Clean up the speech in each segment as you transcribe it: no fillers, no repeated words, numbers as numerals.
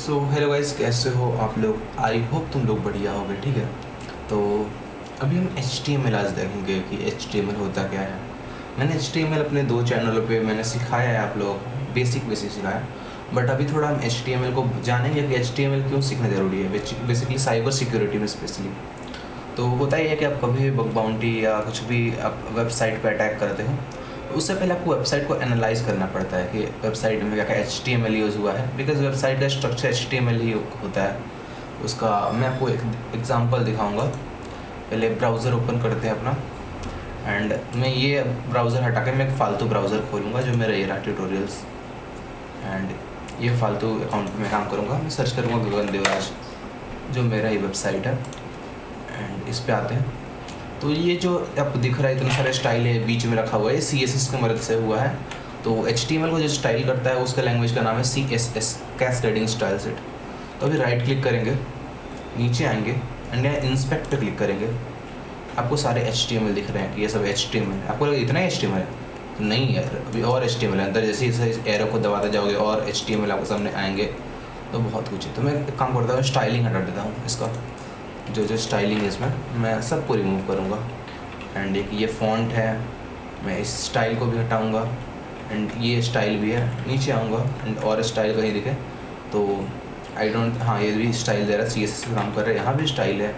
So hello guys, कैसे हो आप लोग? आई होप तुम लोग बढ़िया होगे। ठीक है, तो अभी हम HTML आज देखेंगे कि HTML होता क्या है। मैंने HTML अपने 2 चैनलों पे मैंने सिखाया है, आप लोग बेसिक सिखाया। बट अभी थोड़ा हम HTML को जानेंगे कि HTML क्यों सीखना ज़रूरी है, बेसिकली साइबर सिक्योरिटी में स्पेशली। तो होता ही है कि आप कभी भी बग बाउंटी या कुछ भी आप वेबसाइट पर अटैक करते हो, उससे पहले आपको वेबसाइट को एनालाइज करना पड़ता है कि वेबसाइट में क्या क्या HTML यूज़ हुआ है, बिकॉज वेबसाइट का स्ट्रक्चर HTML ही होता है उसका। मैं आपको एक एग्जांपल दिखाऊंगा। पहले ब्राउज़र ओपन करते हैं अपना, एंड मैं ये ब्राउज़र हटा के मैं एक फ़ालतू ब्राउज़र खोलूँगा जो मेरा ये रहा ट्यूटोरियल्स। एंड ये फ़ालतू अकाउंट में काम करूँगा, मैं सर्च करूँगा गगन देवराज, जो मेरा ही वेबसाइट है। एंड इस पर आते हैं तो ये जो आपको दिख रहा है इतने सारे स्टाइल है बीच में रखा हुआ है, CSS की मदद से हुआ है। तो HTML को जो स्टाइल करता है उसका लैंग्वेज का नाम है CSS, कैस्केडिंग स्टाइल सेट। तो अभी राइट क्लिक करेंगे, नीचे आएंगे एंड यहाँ इंस्पेक्ट पे क्लिक करेंगे। आपको सारे HTML दिख रहे हैं कि ये सब HTML है। आपको लगा इतना ही HTML है? तो नहीं यार, अभी और HTML है अंदर। जैसे इस एरो को दबाते जाओगे और HTML आपके सामने आएंगे, तो बहुत कुछ है। तो मैं एक काम करता हूँ, स्टाइलिंग हटा देता हूँ इसका। जो स्टाइलिंग है इसमें मैं सबको रिमूव करूँगा। एंड एक ये फ़ॉन्ट है, मैं इस स्टाइल को भी हटाऊँगा। एंड ये स्टाइल भी है, नीचे आऊँगा एंड और स्टाइल कहीं दिखे तो आई डोंट, हाँ ये भी स्टाइल दे रहा है, CSS का काम कर रहा है, यहाँ भी स्टाइल है।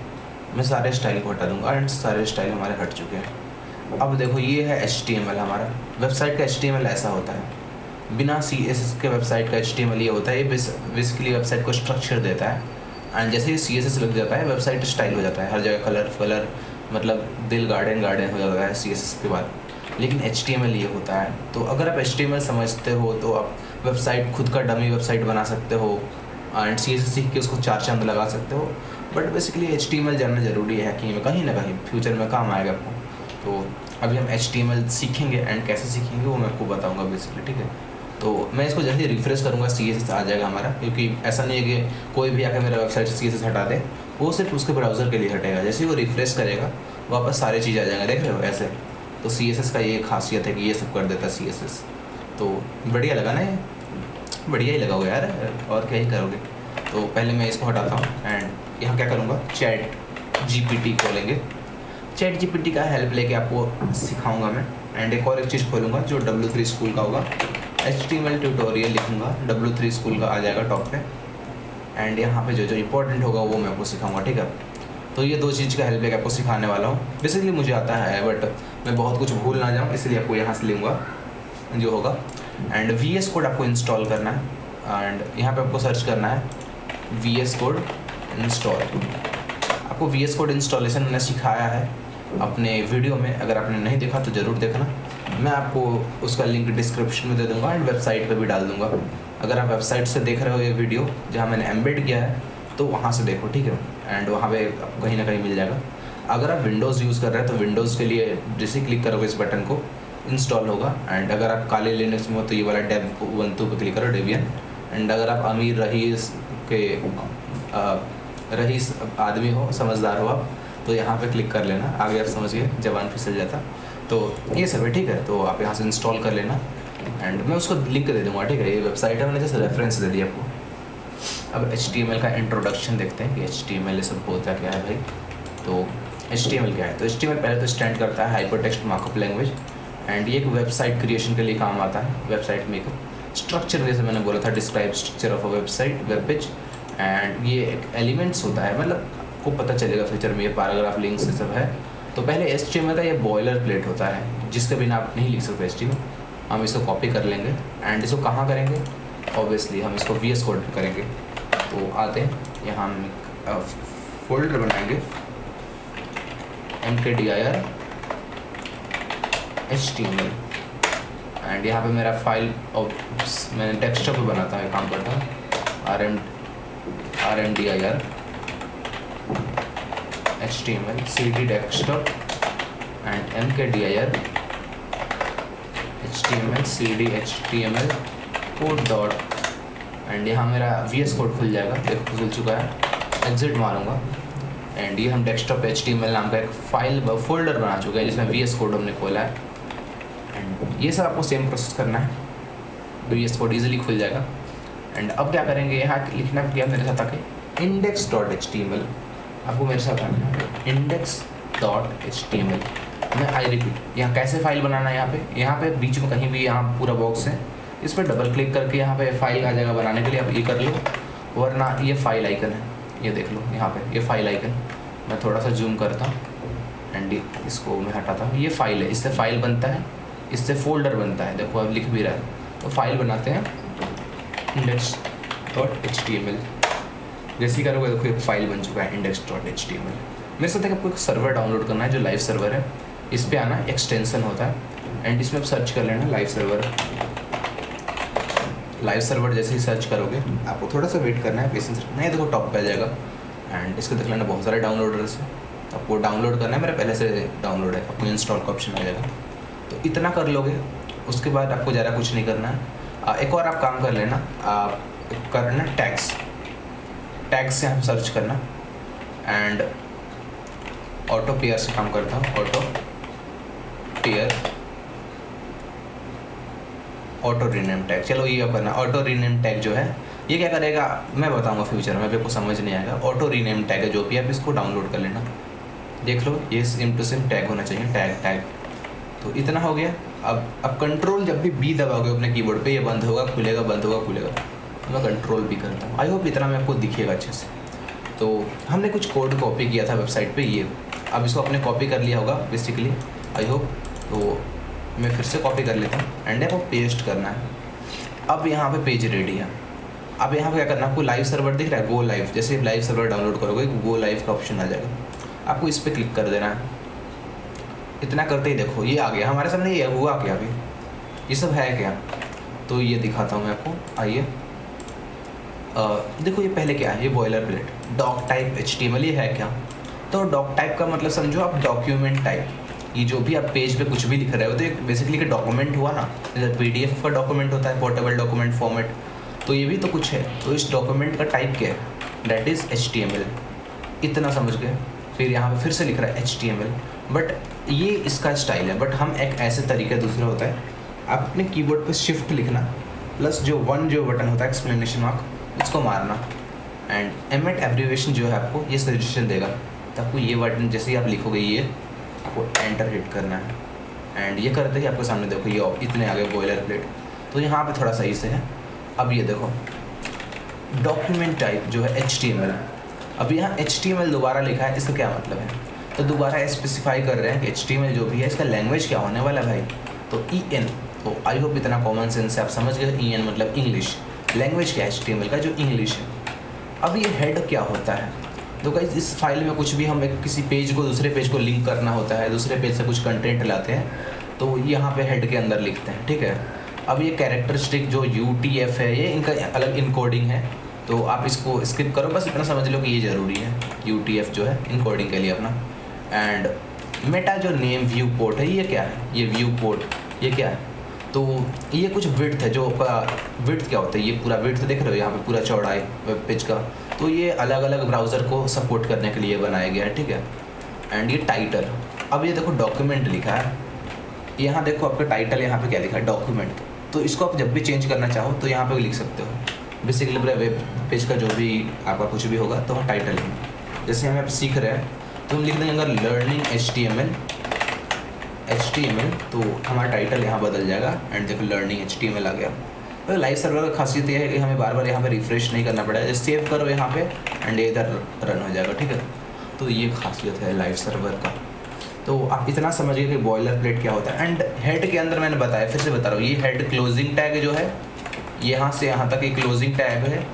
मैं सारे स्टाइल को हटा दूँगा एंड सारे स्टाइल हमारे हट चुके हैं। अब देखो ये है HTML हमारा। वेबसाइट का HTML ऐसा होता है। बिना CSS के वेबसाइट का HTML ये होता है, ये बेसिकली वेबसाइट को स्ट्रक्चर देता है। एंड जैसे ही CSS लग जाता है वेबसाइट स्टाइल हो जाता है, हर जगह कलर मतलब दिल गार्डन हो जाता है CSS के बाद। लेकिन HTML ये होता है। तो अगर आप HTML समझते हो तो आप वेबसाइट, खुद का डमी वेबसाइट बना सकते हो एंड CSS सीख के उसको 4 चांद लगा सकते हो। बट बेसिकली HTML जानना ज़रूरी है कि कहीं ना कहीं फ्यूचर में काम आएगा आपको। तो अभी हम HTML सीखेंगे एंड कैसे सीखेंगे वो मैं आपको बताऊँगा बेसिकली। ठीक है, तो मैं इसको जैसे ही रिफ्रेश करूँगा CSS आ जाएगा हमारा, क्योंकि ऐसा नहीं है कि कोई भी आकर मेरा वेबसाइट CSS हटा दे, वो सिर्फ उसके ब्राउज़र के लिए हटेगा। जैसे ही वो रिफ्रेश करेगा वापस सारी चीज़ आ जाएंगे, देख रहे हो ऐसे। तो CSS का ये खासियत है कि ये सब कर देता है CSS। तो बढ़िया लगा ना, ये बढ़िया ही लगा होगा यार, और क्या ही करोगे। तो पहले मैं इसको हटाता हूँ एंड यहाँ क्या करूँगा, ChatGPT खोलेंगे। ChatGPT का हेल्प लेके आपको सिखाऊँगा मैं। एंड एक और एक चीज़ खोलूँगा जो W3 स्कूल का होगा, HTML ट्यूटोरियल लिखूँगा, W3 स्कूल का आ जाएगा टॉप पे। एंड यहाँ पे जो इंपॉर्टेंट होगा वो मैं आपको सिखाऊंगा। ठीक है, तो ये 2 चीज़ का हेल्प लेकर आपको सिखाने वाला हूँ। बेसिकली मुझे आता है बट मैं बहुत कुछ भूल ना जाऊँ, इसलिए आपको यहाँ से लूँगा जो होगा। एंड VS कोड आपको इंस्टॉल करना है एंड यहाँ पे आपको सर्च करना है VS कोड इंस्टॉल। आपको VS कोड इंस्टॉलेशन मैंने सिखाया है अपने वीडियो में, अगर आपने नहीं देखा तो ज़रूर देखना। मैं आपको उसका लिंक डिस्क्रिप्शन में दे दूँगा एंड वेबसाइट पे भी डाल दूँगा। अगर आप वेबसाइट से देख रहे हो ये वीडियो जहाँ मैंने एम्बेड किया है तो वहाँ से देखो। ठीक है, एंड वहाँ पे आपको कहीं ना कहीं मिल जाएगा। अगर आप विंडोज़ यूज़ कर रहे हैं तो विंडोज़ के लिए जैसे क्लिक करोगे इस बटन को इंस्टॉल होगा। एंड अगर आप काले लिनक्स में हो तो ये वाला डेव ubuntu पे क्लिक करो, डेबियन। एंड अगर आप अमीर रईस के रईस आदमी हो, समझदार हो आप, तो यहाँ पे क्लिक कर लेना। आगे आप समझ गए, जबान फिसल जाता। तो ये सब है, ठीक है। तो आप यहाँ से इंस्टॉल कर लेना एंड मैं उसको लिंक दे दूँगा। ठीक है, ये वेबसाइट है, मैंने जैसे रेफरेंस दे दिया आपको। अब HTML का इंट्रोडक्शन देखते हैं कि HTML ये सब होता क्या है भाई। तो HTML क्या है? तो HTML पहले तो स्टैंड करता है हाइपरटेक्स्ट मार्कअप लैंग्वेज। एंड ये एक वेबसाइट क्रिएशन के लिए काम आता है। वेबसाइट में एक स्ट्रक्चर, जैसे मैंने बोला था, describe structure of a website, web page. And ये एक एलिमेंट्स होता है, मतलब आपको पता चलेगा फ्यूचर में, ये पैराग्राफ लिंक्स ये सब है। तो पहले HTML का ये बॉयलर प्लेट होता है जिसके बिना आप नहीं लिख सकते HTML। हम इसको कॉपी कर लेंगे एंड इसको कहाँ करेंगे, ऑब्वियसली हम इसको VS कोड पे करेंगे। तो आते हैं यहाँ, हम एक फोल्डर बनाएंगे mkdir HTML। एंड यहाँ पे मेरा फाइल और मैंने डेस्कटॉप पे बनाता है, काम करता हूँ rmdir HTML cd desktop and mkdir HTML cd HTML code dot. And यहाँ मेरा VS कोड खुल जाएगा, देखो खुल चुका है। एग्जिट मारूंगा एंड ये हम डेस्कटॉप HTML नाम का एक फाइल फोल्डर बना चुके हैं जिसमें VS कोड हमने खोला है। एंड ये सब आपको सेम प्रोसेस करना है, VS कोड ईजिली खुल जाएगा। एंड अब क्या करेंगे, यहाँ लिखना क्या मेरे साथ आके index.html, आपको मेरे साथ आना है index.html। मैं आई रिपीट, यहाँ कैसे फाइल बनाना है, यहाँ पे बीच में कहीं भी यहाँ पूरा बॉक्स है, इस पर डबल क्लिक करके यहाँ पे फाइल आ जाएगा बनाने के लिए, आप ये कर लो, वरना ये फाइल आइकन है, ये देख लो यहाँ पे ये फाइल आइकन, मैं थोड़ा सा जूम करता हूँ एंड इसको मैं हटाता हूँ, ये फाइल है, इससे फाइल बनता है, इससे फोल्डर बनता है, देखो अब लिख भी रहा है, तो फाइल बनाते हैं index.html। जैसे ही करोगे देखो एक फाइल बन चुका है index.html। मेरे साथ आपको एक सर्वर डाउनलोड करना है जो लाइव सर्वर है, इस पे आना, एक्सटेंशन होता है एंड इसमें आप सर्च कर लेना लाइव सर्वर। लाइव सर्वर जैसे ही सर्च करोगे आपको थोड़ा सा वेट करना है, पेशेंस रखना है, देखो टॉप पे आ जाएगा एंड इसको देख लेना, बहुत सारे डाउनलोडर्स है, आपको डाउनलोड करना है, मेरा पहले से डाउनलोड है, आपको इंस्टॉल का ऑप्शन आ जाएगा, तो इतना कर लोगे, उसके बाद आपको ज़्यादा कुछ नहीं करना है। एक और आप काम कर लेना, आप करना टैग्स से आप सर्च करना एंड ऑटो पेयर से काम करता हूँ, ऑटो रीनेम टैग, चलो ये करना, ऑटो रीनेम टैग जो है ये क्या करेगा मैं बताऊंगा फ्यूचर में, अभी आपको समझ नहीं आएगा। ऑटो रीनेम टैग है जो भी, आप इसको डाउनलोड कर लेना, देख लो ये सिम टू सिम टैग होना चाहिए, टैग। तो इतना हो गया। अब कंट्रोल जब भी बी दबाओगे अपने कीबोर्ड पे, ये बंद होगा खुलेगा, बंद होगा खुलेगा, तो मैं कंट्रोल भी करता हूँ। आई होप इतना मैं आपको दिखेगा अच्छे से। तो हमने कुछ कोड कॉपी किया था वेबसाइट पे, ये अब इसको आपने कॉपी कर लिया होगा बेसिकली, आई होप। तो मैं फिर से कॉपी कर लेता हूँ एंड आपको पेस्ट करना है। अब यहाँ पे पेज रेडी है। अब यहाँ पे क्या करना है, आपको लाइव सर्वर दिख रहा है, गो लाइव, जैसे लाइव सर्वर डाउनलोड करोगे गो लाइव का ऑप्शन आ जाएगा, आपको इस पर क्लिक कर देना है। इतना करते ही देखो ये आ गया हमारे सामने, ये हुआ क्या अभी, ये सब है क्या, तो ये दिखाता हूँ मैं आपको, आइए। देखो ये पहले क्या है, ये boiler plate doc type HTML, ये है क्या, तो डॉक टाइप का मतलब समझो आप डॉक्यूमेंट टाइप, ये जो भी आप पेज पे कुछ भी लिख रहे हो तो ये बेसिकली एक डॉक्यूमेंट हुआ ना, जैसे PDF का डॉक्यूमेंट होता है, पोर्टेबल डॉक्यूमेंट फॉर्मेट, तो ये भी तो कुछ है। तो इस डॉक्यूमेंट का टाइप क्या है, दैट इज़ HTML, इतना समझ गए। फिर यहाँ पे फिर से लिख रहा है HTML, बट ये इसका स्टाइल है, बट हम एक ऐसे तरीके दूसरा होता है, आप अपने कीबोर्ड पे शिफ्ट लिखना प्लस जो बटन होता है एक्सप्लेनेशन मार्क, उसको मारना एंड एमेट एब्रीवेशन जो है आपको ये सजेशन देगा, तो आपको ये बटन जैसे ही आप लिखोगे ये आपको एंटर हिट करना है एंड ये करते ही आपके सामने देखो ये इतने आगे बॉयलर प्लेट, तो यहाँ पे थोड़ा सही से है। अब ये देखो डॉक्यूमेंट टाइप जो है HTML, अब यहाँ HTML दोबारा लिखा है, इसका क्या मतलब है, तो दोबारा स्पेसिफाई कर रहे हैं कि HTML जो भी है इसका लैंग्वेज क्या होने वाला भाई, तो EN। तो आई होप इतना कॉमन सेंस से आप समझ गए, EN मतलब इंग्लिश, लैंग्वेज क्या है HTML का, जो इंग्लिश है। अब ये हेड क्या होता है, तो गाइस इस फाइल में कुछ भी हम किसी पेज को दूसरे पेज को लिंक करना होता है, दूसरे पेज से कुछ कंटेंट लाते हैं, तो यहाँ पे हेड के अंदर लिखते हैं, ठीक है। अब ये कैरेक्टरिस्टिक जो UTF है, ये इनका अलग इनकोडिंग है, तो आप इसको स्किप करो, बस इतना समझ लो कि ये ज़रूरी है, UTF जो है इनकोडिंग के लिए अपना। एंड मेटा जो नेम व्यू पोर्ट है, ये क्या है, ये व्यू पोर्ट ये क्या है, तो ये कुछ विड्थ है, जो आपका विड्थ क्या होता है, ये पूरा विड्थ देख रहे हो यहाँ पे पूरा चौड़ाई वेब पेज का, तो ये अलग अलग ब्राउज़र को सपोर्ट करने के लिए बनाया गया है, ठीक है। एंड ये टाइटल, अब ये देखो डॉक्यूमेंट लिखा है, यहाँ देखो आपका टाइटल यहाँ पे क्या लिखा है, डॉक्यूमेंट, तो इसको आप जब भी चेंज करना चाहो तो यहाँ पे लिख सकते हो। बेसिकली पूरा वेब पेज का जो भी आपका कुछ भी होगा तो हम टाइटल लेंगे, जैसे हम आप सीख रहे हैं तो हम लिख देंगे अगर लर्निंग HTML, तो हमारा टाइटल यहाँ बदल जाएगा एंड देखो लर्निंग HTML आ गया। तो लाइव सर्वर का खासियत ये है कि हमें बार बार यहाँ पे रिफ्रेश नहीं करना पड़ेगा, जैसे सेव करो यहाँ पे एंड ये इधर रन हो जाएगा, ठीक है। तो ये खासियत है लाइव सर्वर का। तो आप इतना समझिए कि बॉयलर प्लेट क्या होता है। एंड हेड के अंदर मैंने बताया, फिर से बता रहा हूँ, ये हेड क्लोजिंग टैग जो है, यहाँ से यहाँ तक ये क्लोजिंग टैग है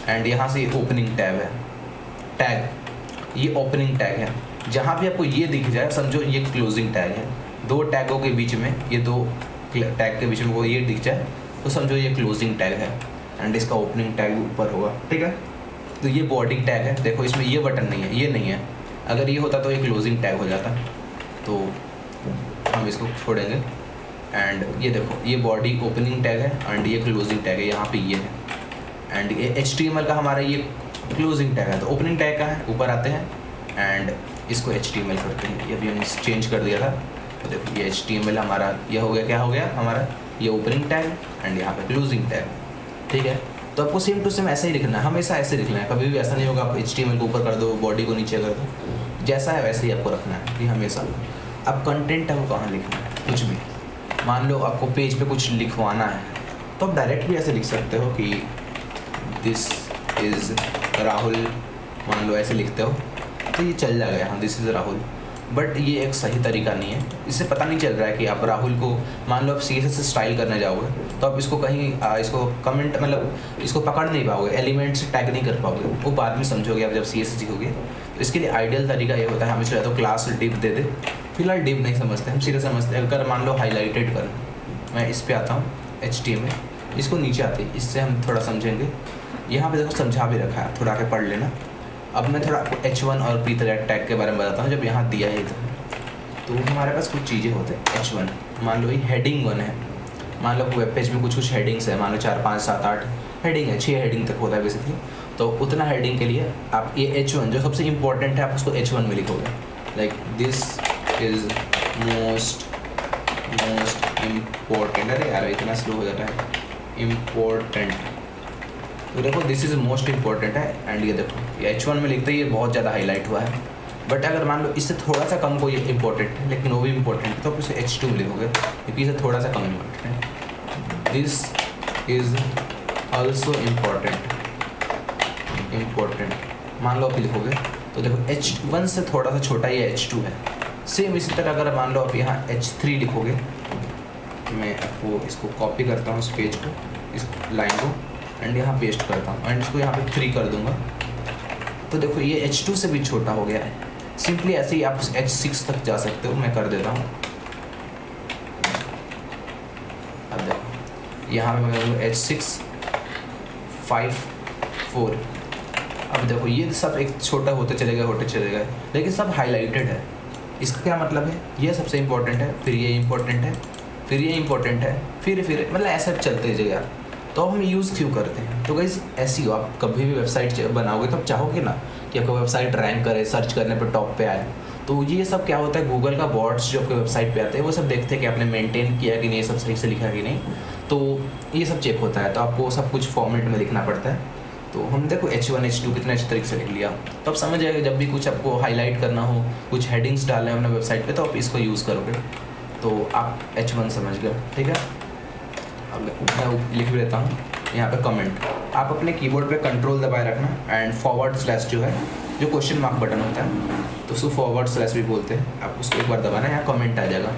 एंड यहाँ से ओपनिंग टैग है, ये ओपनिंग टैग है। जहाँ भी आपको ये दिख जाए समझो ये क्लोजिंग टैग है, दो टैगों के बीच में, ये दो टैग के बीच में वो ये दिख जाए तो समझो ये क्लोजिंग टैग है एंड इसका ओपनिंग टैग ऊपर होगा, ठीक है। तो ये बॉडी टैग है, देखो इसमें ये बटन नहीं है, ये नहीं है, अगर ये होता तो ये क्लोजिंग टैग हो जाता, तो हम इसको छोड़ेंगे। एंड ये देखो ये बॉडी ओपनिंग टैग है एंड ये क्लोजिंग टैग है, यहाँ पे ये है। एंड ये HTML का हमारा ये क्लोजिंग टैग है, तो ओपनिंग टैग का है, ऊपर आते हैं एंड इसको HTML करते हैं। ये अभी हमने चेंज कर दिया था, तो देखो ये HTML हमारा ये हो गया, क्या हो गया हमारा, ये ओपनिंग टैग एंड यहाँ पे क्लोजिंग टैग, ठीक है। तो आपको सेम टू सेम ऐसा ही लिखना है, हमेशा ऐसे लिखना है, कभी भी ऐसा नहीं होगा आप HTML को ऊपर कर दो, बॉडी को नीचे कर दो, जैसा है वैसे ही आपको रखना है कि हमेशा। अब कंटेंट है वो कहाँ लिखना है, कुछ भी, मान लो आपको पेज पे कुछ लिखवाना है तो आप डायरेक्ट भी ऐसे लिख सकते हो कि दिस इज़ राहुल, मान लो ऐसे लिखते हो तो ये चल जाएगा यहाँ, दिस इज़ राहुल। बट ये एक सही तरीका नहीं है, इससे पता नहीं चल रहा है कि आप राहुल को, मान लो आप CSS से स्टाइल करने जाओगे तो आप इसको कहीं इसको कमेंट मतलब इसको पकड़ नहीं पाओगे, एलिमेंट से टैग नहीं कर पाओगे, वो बाद में समझोगे आप जब CSS सीखोगे। तो इसके लिए आइडियल तरीका ये होता है, हम इसको या तो क्लास डिव दे दे, फिलहाल डिव नहीं समझते हम, सीधे समझते हैं। अगर मान लो हाईलाइटेड कर, मैं इस पर आता हूँ HTML, इसको नीचे आते हैं, इससे हम थोड़ा समझेंगे। यहाँ पे देखो समझा भी रखा है, थोड़ा आके पढ़ लेना। अब मैं थोड़ा आपको H1 और P टैग के बारे में बताता हूँ। जब यहाँ दिया है तो हमारे पास कुछ चीज़ें होते हैं। H1 मान लो ये हेडिंग 1 है, मान लो वेब पेज में कुछ हेडिंग्स है, मान लो 4 5 7 8 हेडिंग है, 6 हेडिंग तक होता है बेसिकली। तो उतना हेडिंग के लिए आप ये H1 जो सबसे इम्पोर्टेंट है आप उसको H1 में लिखोगे, like this is most important. अरे यार इतना स्लो हो जाता है, इम्पोर्टेंट। तो देखो दिस इज़ मोस्ट इम्पोर्टेंट है, एंड ये देखो ये H1 में लिखते ही ये बहुत ज़्यादा हाईलाइट हुआ है। बट अगर मान लो इससे थोड़ा सा कम कोई इंपॉर्टेंट है लेकिन वो भी इम्पोर्टेंट है तो आप इसे H2 में लिखोगे क्योंकि इसे थोड़ा सा कम इम्पोर्टेंट है। दिस इज़ ऑल्सो इम्पोर्टेंट मान लो आप लिखोगे तो देखो H1 से थोड़ा सा छोटा ये H2 है। सेम इसी तरह अगर मान लो आप यहाँ H3 लिखोगे, मैं आपको इसको कॉपी करता हूँ इस पेज को, इस लाइन को, एंड यहाँ पेस्ट करता हूँ एंड इसको यहाँ पे 3 कर दूंगा तो देखो ये H2 से भी छोटा हो गया है। सिंपली ऐसे ही आप H6 तक जा सकते हो, मैं कर देता हूँ। अब देखो यहाँ पे मैं करूँ H6 5 4। अब देखो ये सब एक छोटा होते चले गए लेकिन सब हाईलाइटेड है। इसका क्या मतलब है, ये सबसे इम्पोर्टेंट है, फिर ये इम्पोर्टेंट है, फिर ये इम्पोर्टेंट है, फिर मतलब ऐसा चलते जाएगा। तो हम यूज़ क्यों करते हैं, तो गाइस ऐसी हो, आप कभी भी वेबसाइट बनाओगे तो आप चाहोगे ना कि आपका वेबसाइट रैंक करे, सर्च करने पर टॉप पे आए। तो ये सब क्या होता है, गूगल का बॉट्स जो आपके वेबसाइट पे आते हैं वो सब देखते हैं कि आपने मेंटेन किया कि नहीं, सब सही से लिखा कि नहीं, तो ये सब चेक होता है। तो आपको सब कुछ फॉर्मेट में लिखना पड़ता है। तो हम देखो H1 H2 कितने अच्छे तरीके से लिख लिया, तो आप समझ जाएगा जब भी कुछ आपको हाईलाइट करना हो, कुछ हेडिंग्स डालना है अपने वेबसाइट पे, तो आप इसको यूज़ करोगे तो आप H1 समझ गए। ठीक है, अब मैं लिख भी लेता हूँ यहाँ पे कमेंट। आप अपने कीबोर्ड पे कंट्रोल दबाए रखना एंड / जो है, जो क्वेश्चन मार्क बटन होता है तो उसको / भी बोलते हैं, आप उसको एक बार दबाना, यहाँ कमेंट आ जाएगा।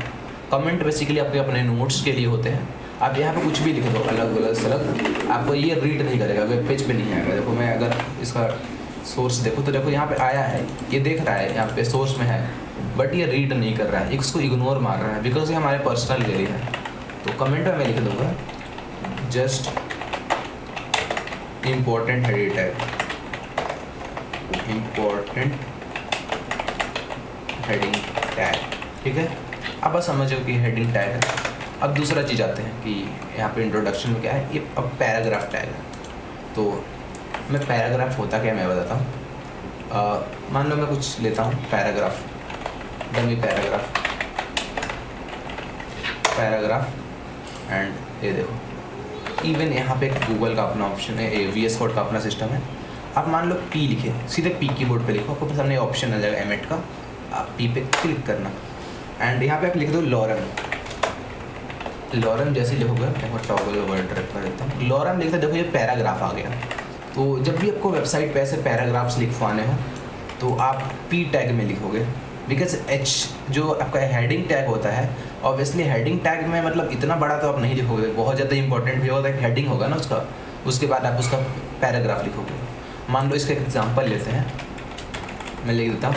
कमेंट बेसिकली आपके अपने नोट्स के लिए होते हैं। आप यहाँ पे कुछ भी लिख दो अलग, आपको ये रीड नहीं करेगा, वेब पेज पे नहीं आएगा। देखो मैं अगर इसका सोर्स देखो तो देखो यहाँ पे आया है, ये देख रहा है यहाँ पे सोर्स में है, बट ये रीड नहीं कर रहा है, इसको इग्नोर मार रहा है बिकॉज ये हमारे पर्सनल के लिए है। तो कमेंट में मैं लिख दूँगा just important heading tag, important heading tag. ठीक है, अब बस समझो कि हेडिंग टैग है। अब दूसरा चीज़ आते हैं कि यहाँ पे इंट्रोडक्शन में क्या है, ये अब पैराग्राफ टैग है। तो मैं पैराग्राफ होता क्या मैं बताता हूँ। मान लो मैं कुछ लेता हूँ पैराग्राफ, डमी पैराग्राफ एंड ये देखो इवन यहाँ पे गूगल का अपना ऑप्शन है, VS कोड का अपना सिस्टम है। आप मान लो P लिखे, सीधे P कीबोर्ड पे लिखो, आपको सामने ऑप्शन आ जाएगा एमिट का, आप P पे क्लिक करना एंड यहाँ पे आप लिख दो लॉरम जैसे लिखोगे, मैं टॉगल वर्ड कर देता हूँ, लॉरम लिखते देखो ये पैराग्राफ आ गया। तो जब भी आपको वेबसाइट पे ऐसे पैराग्राफ्स लिखवाने हो तो आप P टैग में लिखोगे, बिकॉज H जो आपका हेडिंग टैग होता है, ऑब्वियसली हेडिंग टैग में मतलब इतना बड़ा तो आप नहीं लिखोगे, बहुत ज़्यादा इंपॉर्टेंट भी होता है, हेडिंग होगा ना उसका, उसके बाद आप उसका पैराग्राफ लिखोगे। मान लो इसका एक एग्जांपल लेते हैं, मैं लिख देता हूँ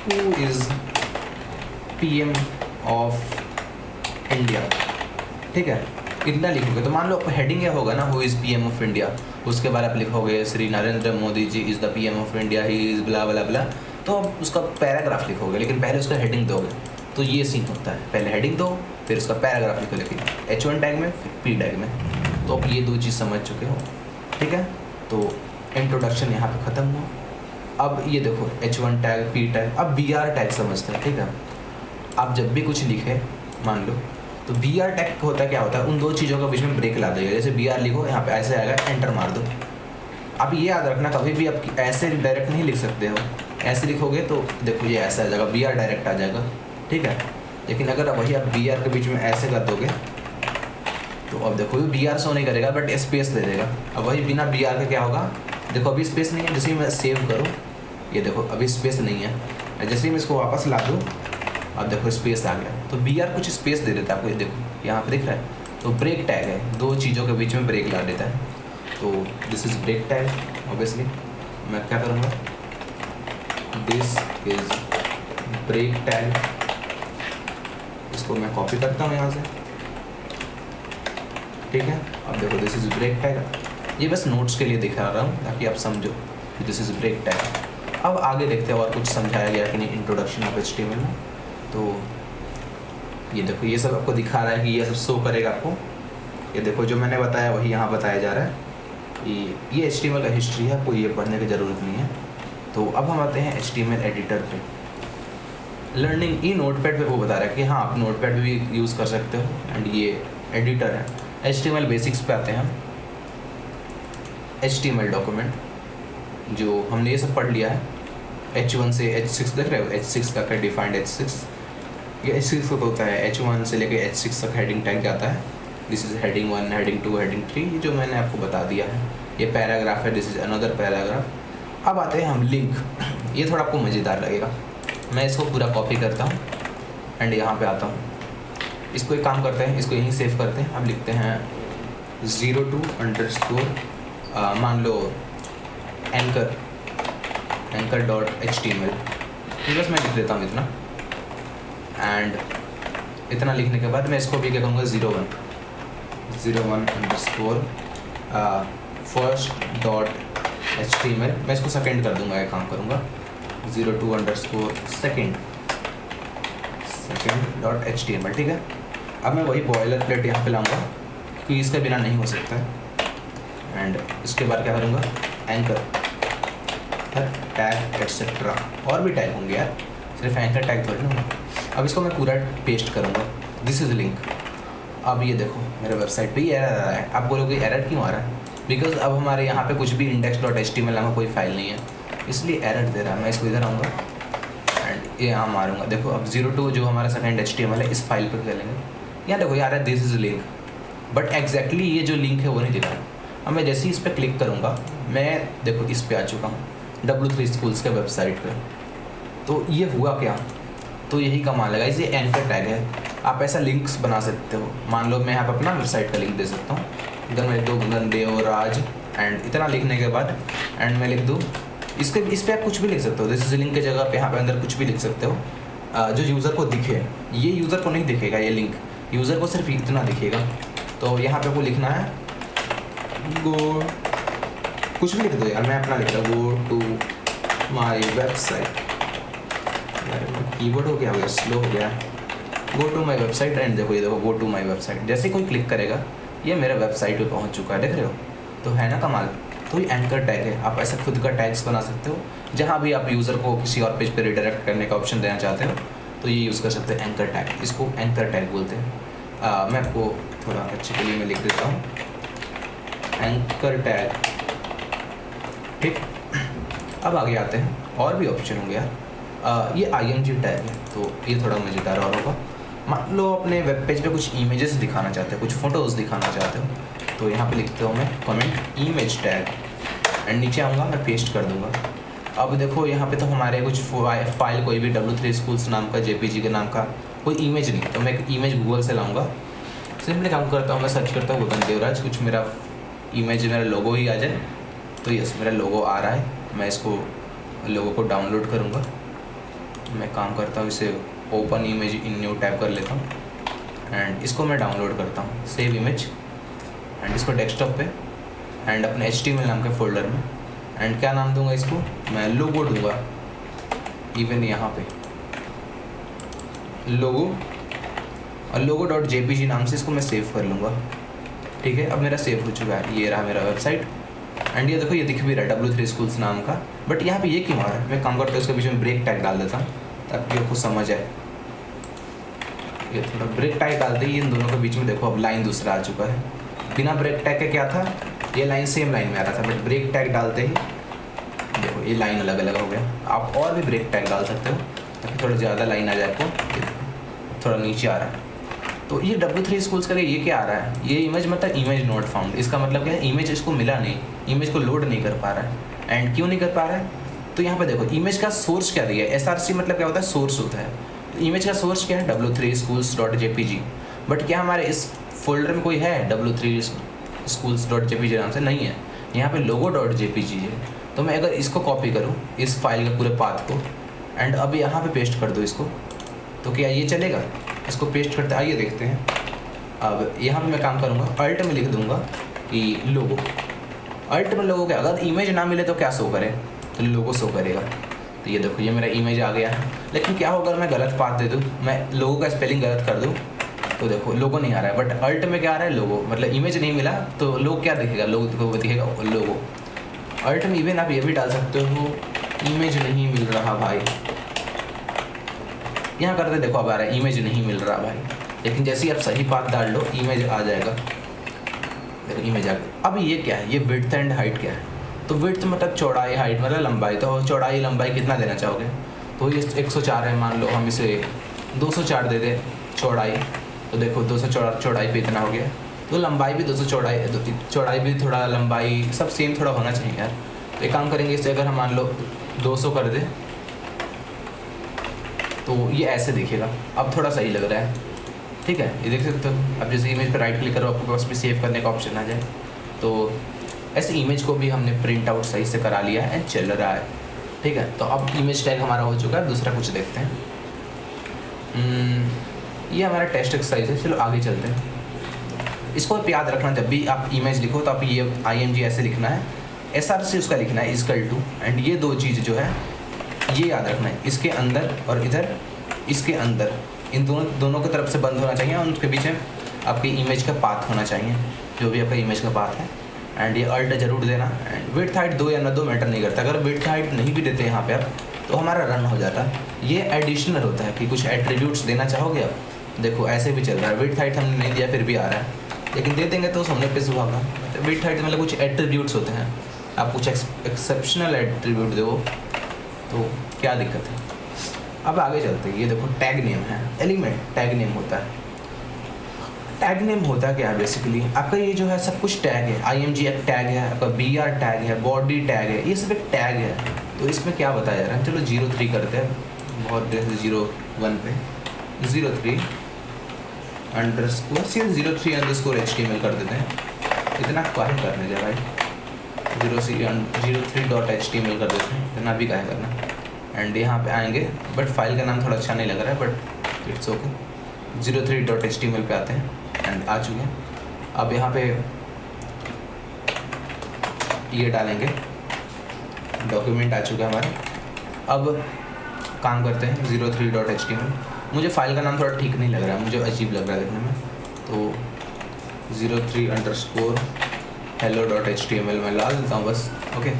who is PM of India. ठीक है, इतना लिखोगे तो मान लो हेडिंग क्या होगा ना, who is PM of India, उसके बाद आप लिखोगे Shri Narendra Modi ji is the PM of India, he is blah blah blah, तो आप उसका पैराग्राफ लिखोगे, लेकिन पहले उसका हेडिंग दोगे। तो ये सीन होता है, पहले हेडिंग दो फिर उसका पैराग्राफ लिखो, लेकिन H1 टैग में फिर P टैग में। तो आप ये दो चीज़ समझ चुके हो। ठीक है, तो इंट्रोडक्शन यहाँ पे ख़त्म हुआ। अब ये देखो H1 टैग, P टैग, अब BR टैग समझते हैं। ठीक है, आप जब भी कुछ लिखे मान लो तो बी आर टैग होता है, क्या होता है, उन दो चीज़ों के बीच में ब्रेक ला देगा। जैसे बी आर लिखो, यहाँ पे ऐसे आएगा, एंटर मार दो। अब ये याद रखना, कभी भी आप ऐसे डायरेक्ट नहीं लिख सकते हो। ऐसे लिखोगे तो देखो ये ऐसा आ जाएगा, बी आर डायरेक्ट आ जाएगा, ठीक है। लेकिन अगर वही आप बी आर के बीच में ऐसे कर दोगे तो अब देखो ये बी आर शो नहीं करेगा बट स्पेस दे देगा। अब वही बिना बी आर का क्या होगा, देखो अभी स्पेस नहीं है, जैसे ही मैं सेव करूँ ये देखो अभी स्पेस नहीं है, जैसे ही मैं इसको वापस ला दूँ अब देखो स्पेस आ गया। तो बी आर कुछ स्पेस दे देता है आपको, ये देखो यहाँ पे दिख रहा है। तो ब्रेक टैग है, दो चीज़ों के बीच में ब्रेक ला देता है। तो this is break tag. Obviously मैं क्या करूँगा, दिस इज़ ब्रेक टैग, इसको मैं कॉपी करता हूँ यहाँ से, ठीक है। अब देखो दिस इज़ ब्रेक टैग, ये बस नोट्स के लिए दिखा रहा हूँ ताकि आप समझो कि दिस इज़ ब्रेक टैग। अब आगे देखते हैं और कुछ समझाया गया कि नहीं इंट्रोडक्शन ऑफ HTML में। तो ये देखो ये सब आपको दिखा रहा है कि ये सब शो करेगा आपको। ये देखो जो मैंने बताया वही यहाँ बताया जा रहा है कि ये HTML का हिस्ट्री है, आपको ये पढ़ने की ज़रूरत नहीं है। तो अब हम आते हैं HTML एडिटर पे। लर्निंग ई नोटपैड पे वो बता रहा है कि हाँ आप नोटपैड भी यूज़ कर सकते हो एंड ये एडिटर है। HTML बेसिक्स पे आते हैं हम। HTML डॉक्यूमेंट जो हमने ये सब पढ़ लिया है, H1 से H6 देख रहे हो, H6 तक है डिफाइंड H6। ये H6 तक होता है, H1 से लेके H6 तक हेडिंग टैग जाता है। This is heading 1, heading 2, heading 3, ये जो मैंने आपको बता दिया है। ये पैराग्राफ है, दिस इज़ अनदर पैराग्राफ। अब आते हैं हम लिंक। ये थोड़ा आपको मज़ेदार लगेगा, मैं इसको पूरा कॉपी करता हूँ एंड यहाँ पे आता हूँ। इसको एक काम करते हैं, इसको यहीं सेव करते हैं। अब लिखते हैं 02_ मान लो anchor.html, बस मैं लिख देता हूँ इतना। एंड इतना लिखने के बाद मैं इसको भी क्या करूँगा 01_ first.html, मैं इसको सेकेंड कर दूँगा, ये काम करूँगा 02_second.html, ठीक है। अब मैं वही बॉयलर प्लेट यहाँ पे लाऊँगा क्योंकि इसके बिना नहीं हो सकता है। एंड इसके बाद क्या करूँगा, एंकर टैग एटसेट्रा, और भी टैग होंगे यार, सिर्फ एंकर टैग थोड़ी ना। अब इसको मैं पूरा पेस्ट करूँगा, दिस इज़ लिंक। अब ये देखो मेरे वेबसाइट पे ये एरर आ रहा है। आप बोलोगे एरर क्यों आ रहा है, बिकॉज अब हमारे यहाँ पे कुछ भी index.html नाम का कोई फाइल नहीं है, इसलिए एरर दे रहा है। मैं इसको इधर आऊँगा एंड ये यहाँ मारूँगा। देखो अब 02 जो हमारा सेकेंड HTML है इस फाइल पर खेलेंगे। यहाँ देखो यार है this is link, but exactly ये जो लिंक है वो नहीं दिखा रहा। अब मैं जैसे ही इस पर क्लिक करूँगा, मैं देखो इस पर आ चुका हूँ W3 Schools के वेबसाइट पे। तो ये हुआ क्या, तो यही कमाल है, ये एंकर टैग है। आप ऐसा लिंक्स बना सकते हो। मान लो मैं यहाँ पर अपना वेबसाइट का लिंक दे सकता हूँ, इधर मैं लिख दूँ गगनदेवराज एंड इतना लिखने के बाद एंड मैं लिख दूँ इस पर आप कुछ भी लिख सकते हो। दिस इज लिंक की जगह पे यहाँ पे अंदर कुछ भी लिख सकते हो जो यूज़र को दिखे। ये यूज़र को नहीं दिखेगा, ये लिंक यूज़र को सिर्फ इतना दिखेगा। तो यहाँ पे आपको लिखना है गो, कुछ भी लिख दो यार, मैं अपना लिख रहा हूँ go to my website. Keyboard हो गया स्लो हो गया, go to my website. And देखो ये देखो गो टू माई वेबसाइट, जैसे कोई क्लिक करेगा ये मेरे वेबसाइट पे पहुंच चुका है, देख रहे हो। तो है ना कमाल। तो ये एंकर टैग है, आप ऐसा खुद का टैग्स बना सकते हो। जहाँ भी आप यूज़र को किसी और पेज पे रिडायरेक्ट करने का ऑप्शन देना चाहते हो तो ये यूज़ कर सकते हैं एंकर टैग, इसको एंकर टैग बोलते हैं। मैं आपको थोड़ा अच्छे के लिए मैं लिख देता हूँ एंकर टैग, ठीक। अब आगे आते हैं, और भी ऑप्शन होंगे यार। ये IMG टैग है, तो ये थोड़ा मज़ेदार और होगा। मान लो अपने वेब पेज पे कुछ इमेजेस दिखाना चाहते हो, कुछ फ़ोटोज़ दिखाना चाहते हो, तो यहाँ पे लिखते हो मैं कमेंट इमेज टैग एंड नीचे आऊँगा मैं पेस्ट कर दूँगा। अब देखो यहाँ पे तो हमारे कुछ फाइल कोई भी W3 Schools नाम का JPG के नाम का कोई इमेज नहीं, तो मैं एक इमेज गूगल से लाऊँगा। सिंपली काम करता हूँ, मैं सर्च करता हूँ गगनदेवराज, कुछ मेरा इमेज मेरा लोगो ही आ जाए। तो यस मेरा लोगो आ रहा है, मैं इसको लोगो को डाउनलोड करूँगा। मैं काम करता हूँ इसे open image in new tab कर लेता हूँ एंड इसको मैं डाउनलोड करता हूँ, सेव इमेज एंड इसको डेस्कटॉप पे एंड अपने HTML नाम के फोल्डर में। एंड क्या नाम दूंगा इसको, मैं लोगो दूंगा। इवन यहाँ पे लोगो और logo.jpg नाम से इसको मैं सेव कर लूँगा, ठीक है। अब मेरा सेव हो चुका है, ये रहा मेरा वेबसाइट। एंड ये देखो ये दिख भी रहा है W3 Schools नाम का, बट यहाँ पे ये क्यों आ रहा है। मैं काम करता हूँ इसके बीच में ब्रेक टैग डाल देता हूँ ताकि आपको समझ आए। ये थोड़ा ब्रेक टैग डालते ही इन दोनों के बीच में देखो अब लाइन दूसरा आ चुका है। बिना ब्रेक टैग के क्या था, ये लाइन सेम लाइन में आ रहा था, बट ब्रेक टैग डालते ही देखो ये लाइन अलग अलग हो गया। आप और भी ब्रेक टैग डाल सकते हो ताकि थोड़ा ज़्यादा लाइन आ जाए आपको। थोड़ा नीचे आ रहा है तो ये W3 स्कूल्स का ये क्या आ रहा है, ये इमेज मतलब इमेज नॉट फाउंड। इसका मतलब क्या है, इमेज इसको मिला नहीं, इमेज को लोड नहीं कर पा रहा है। एंड क्यों नहीं कर पा रहा है, तो यहाँ पे देखो इमेज का सोर्स क्या दिया है, SRC मतलब क्या होता है, सोर्स होता है। इमेज का सोर्स क्या है, W3 schools.jpg, बट क्या हमारे इस फोल्डर में कोई है W3 schools.jpg नाम से, नहीं है। यहाँ पे logo.jpg है। तो मैं अगर इसको कॉपी करूँ इस फाइल के पूरे पाथ को एंड अब यहाँ पे पेस्ट कर दूँ इसको, तो क्या ये चलेगा। इसको पेस्ट करते आइए देखते हैं। अब यहाँ पे मैं काम करूँगा, अल्ट में लिख दूँगा कि लोगो। अल्ट में लोगो क्या, अगर इमेज ना मिले तो क्या शो करे, तो लोगो शो करेगा। तो ये देखो ये मेरा इमेज आ गया है। लेकिन क्या होगा अगर मैं गलत पाथ दे दूँ, मैं लोगो का स्पेलिंग गलत कर दूँ, तो देखो लोगो नहीं आ रहा है। बट अल्ट में क्या आ रहा है, लोगो, मतलब इमेज नहीं मिला तो लोग क्या दिखेगा, लोग दिखेगा लोगो। अल्ट में इवन आप ये भी डाल सकते हो, इमेज नहीं मिल रहा भाई। यहाँ करते देखो अब आ रहा है, इमेज नहीं मिल रहा भाई। लेकिन जैसे ही आप सही पाथ डाल लो इमेज आ जाएगा। देखो इमेज आ गया। अब ये क्या है, ये विड्थ एंड हाइट क्या है, तो विड्थ मतलब चौड़ाई, हाइट मतलब लंबाई। तो चौड़ाई लंबाई कितना देना चाहोगे, तो ये 104 है, मान लो हम इसे 204 दे दें चौड़ाई। तो देखो 204 चौड़ाई पे इतना हो गया। तो लंबाई भी 204, चौड़ाई भी थोड़ा, लंबाई सब सेम थोड़ा होना चाहिए यार। तो एक काम करेंगे, इससे अगर हम मान लो 200 कर दें तो ये ऐसे दिखेगा। अब थोड़ा सही लग रहा है, ठीक है, ये देख सकते हो। अब जैसे इमेज पर राइट क्लिक करो, आपके पास भी सेव करने का ऑप्शन आ जाए। तो ऐसे इमेज को भी हमने प्रिंट आउट सही से करा लिया है एंड चल रहा है, ठीक है। तो अब इमेज टैग हमारा हो चुका है। दूसरा कुछ देखते हैं। ये हमारा टेस्ट एक्सरसाइज है, चलो आगे चलते हैं। इसको याद रखना, जब भी आप इमेज लिखो तो आप ये IMG ऐसे लिखना है, SRC उसका लिखना है इक्वल टू, एंड ये दो चीज़ जो है ये याद रखना है, इसके अंदर और इधर इसके अंदर, इन दोनों की तरफ से बंद होना चाहिए और उनके बीच में आपकी इमेज का पाथ होना चाहिए, जो भी आपका इमेज का पाथ है। एंड ये अल्ट जरूर देना। एंड विड्थ हाइट 2 या ना 2 मैटर नहीं करता। अगर विड्थ हाइट नहीं भी देते यहाँ पे आप, तो हमारा रन हो जाता। ये एडिशनल होता है कि कुछ एट्रीब्यूट्स देना चाहोगे आप, देखो ऐसे भी चल रहा है। विड्थ हाइट हमने नहीं दिया फिर भी आ रहा है, लेकिन दे देंगे तो सामने पे सुबह का। विड्थ हाइट मतलब कुछ एट्रीब्यूट्स होते हैं, आप कुछ एक्सेप्शनल एट्रीब्यूट दो तो क्या दिक्कत है। अब आगे चलते हैं। ये देखो टैग नेम है, एलिमेंट टैग नेम होता है। टैग नेम होता है क्या है, बेसिकली आपका ये जो है सब कुछ टैग है। IMG एक टैग है, आपका BR टैग है, बॉडी टैग है, ये सब एक टैग है। तो इसमें क्या बताया जा रहा है, चलो 03 करते हैं, बहुत देर से 01 पे 03 अंडरस्कोर सिर्फ 03 HTML कर देते हैं। इतना काहे करने जा भाई, 03.html कर देते हैं, इतना भी काहे करना। एंड यहाँ पे आएंगे, बट फाइल का नाम थोड़ा अच्छा नहीं लग रहा है, बट इट्स ओके। 03.html पे आते हैं एंड आ चुके हैं। अब यहाँ पे ये डालेंगे, डॉक्यूमेंट आ चुका है हमारा। अब काम करते हैं 03.html। मुझे फाइल का नाम थोड़ा ठीक नहीं लग रहा है, मुझे अजीब लग रहा है देखने में, तो 03_hello.html मैं ला देता हूँ बस। ओके,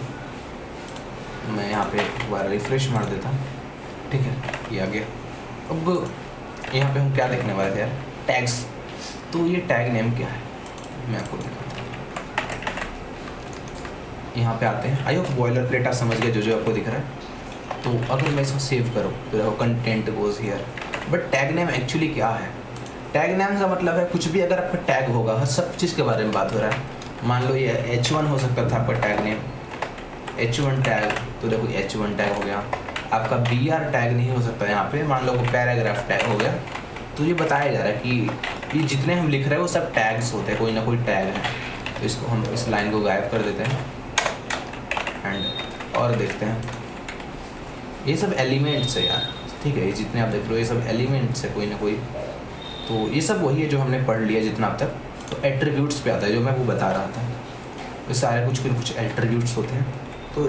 मैं यहाँ पे एक बार रिफ्रेश मार देता हूँ, ठीक है, ये आ गया। अब यहाँ पे हम क्या देखने वाले थे यार, टैग्स। तो ये टैग नेम क्या है मैं आपको दिखाता हूँ। यहाँ पे आते हैं। आई होप बॉयलर प्लेट आप समझ गए जो आपको दिख रहा है। तो अगर मैं इसको सेव करूँ तो देखो content goes here, but tag name actually क्या है। टैग नेम का मतलब है कुछ भी अगर आपका टैग होगा, हर सब चीज़ के बारे में बात हो रहा है। मान लो ये H1 हो सकता था आपका टैग नेम, H1 टैग, तो देखो H1 टैग हो गया। आपका BR टैग नहीं हो सकता यहाँ पे, मान लो वो पैराग्राफ टैग हो गया। तो ये बताया जा रहा है कि ये जितने हम लिख रहे हैं वो सब टैग्स होते हैं, कोई ना कोई टैग है। तो इसको हम इस लाइन को गायब कर देते हैं एंड और देखते हैं। ये सब एलिमेंट्स है यार, ठीक है, ये जितने आप देख रहे हो ये सब एलिमेंट्स है कोई ना कोई। तो ये सब वही है जो हमने पढ़ लिया जितना अब तक। तो एट्रीब्यूट्स पे आता है जो मैं वो बता रहा था। ये सारे कुछ एट्रीब्यूट्स होते हैं। तो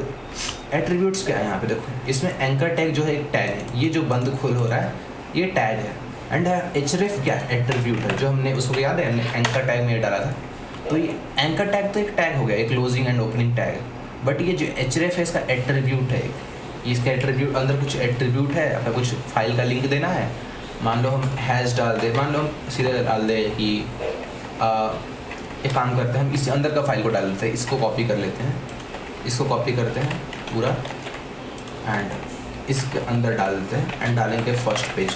एट्रीब्यूट्स क्या है यहाँ पे देखो, इसमें एंकर टैग जो है एक टैग है, ये जो बंद खोल हो रहा है ये टैग है। एंड href क्या है, एट्रीब्यूट है, जो हमने उसको याद है हमने एंकर टैग में डाला था। तो ये एंकर टैग तो एक टैग हो गया, एक closing and opening tag. But ये जो href है इसका एट्रीब्यूट है, इसका एट्रीब्यूट अंदर कुछ एट्रीब्यूट है, आपका कुछ फाइल का लिंक देना है, मान लो हम हैश डाल दे, मान लो हम सीधे डाल दे कि एक काम करते हैं, हम इस अंदर का फाइल को डाल देते हैं, इसको कॉपी कर लेते हैं, इसको कॉपी करते हैं पूरा एंड इसके अंदर डाल देते हैं एंड डालेंगे फर्स्ट पेज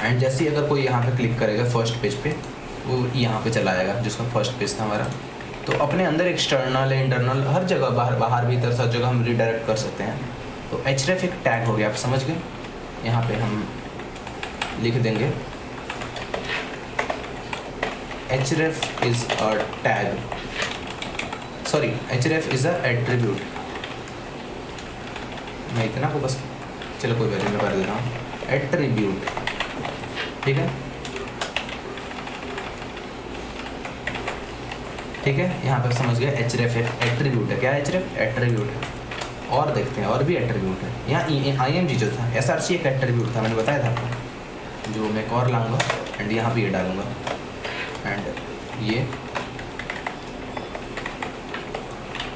एंड जैसे ही अगर कोई यहाँ पे क्लिक करेगा फर्स्ट पेज पे, वो यहाँ पे चला आएगा जिसका फर्स्ट पेज था हमारा। तो अपने अंदर एक्सटर्नल इंटरनल हर जगह, बाहर भीतर सब जगह हम रिडायरेक्ट कर सकते हैं। तो href एक टैग हो गया, आप समझ गए। यहाँ पे हम लिख देंगे href is a tag, sorry href is a attribute. मैं इतना को बस, चलो कोई वैल्यू में कर देता हूँ, एट्रीब्यूट, ठीक है। ठीक है, यहाँ पर समझ गए href एट्रीब्यूट है। क्या है href? एट्रीब्यूट है। और देखते हैं और भी एट्रीब्यूट है। यहाँ img जो था, src एक एट्रीब्यूट था, मैंने बताया था आपको, जो मैं एक और लाऊंगा एंड यहाँ पे ये डालूंगा एंड ये।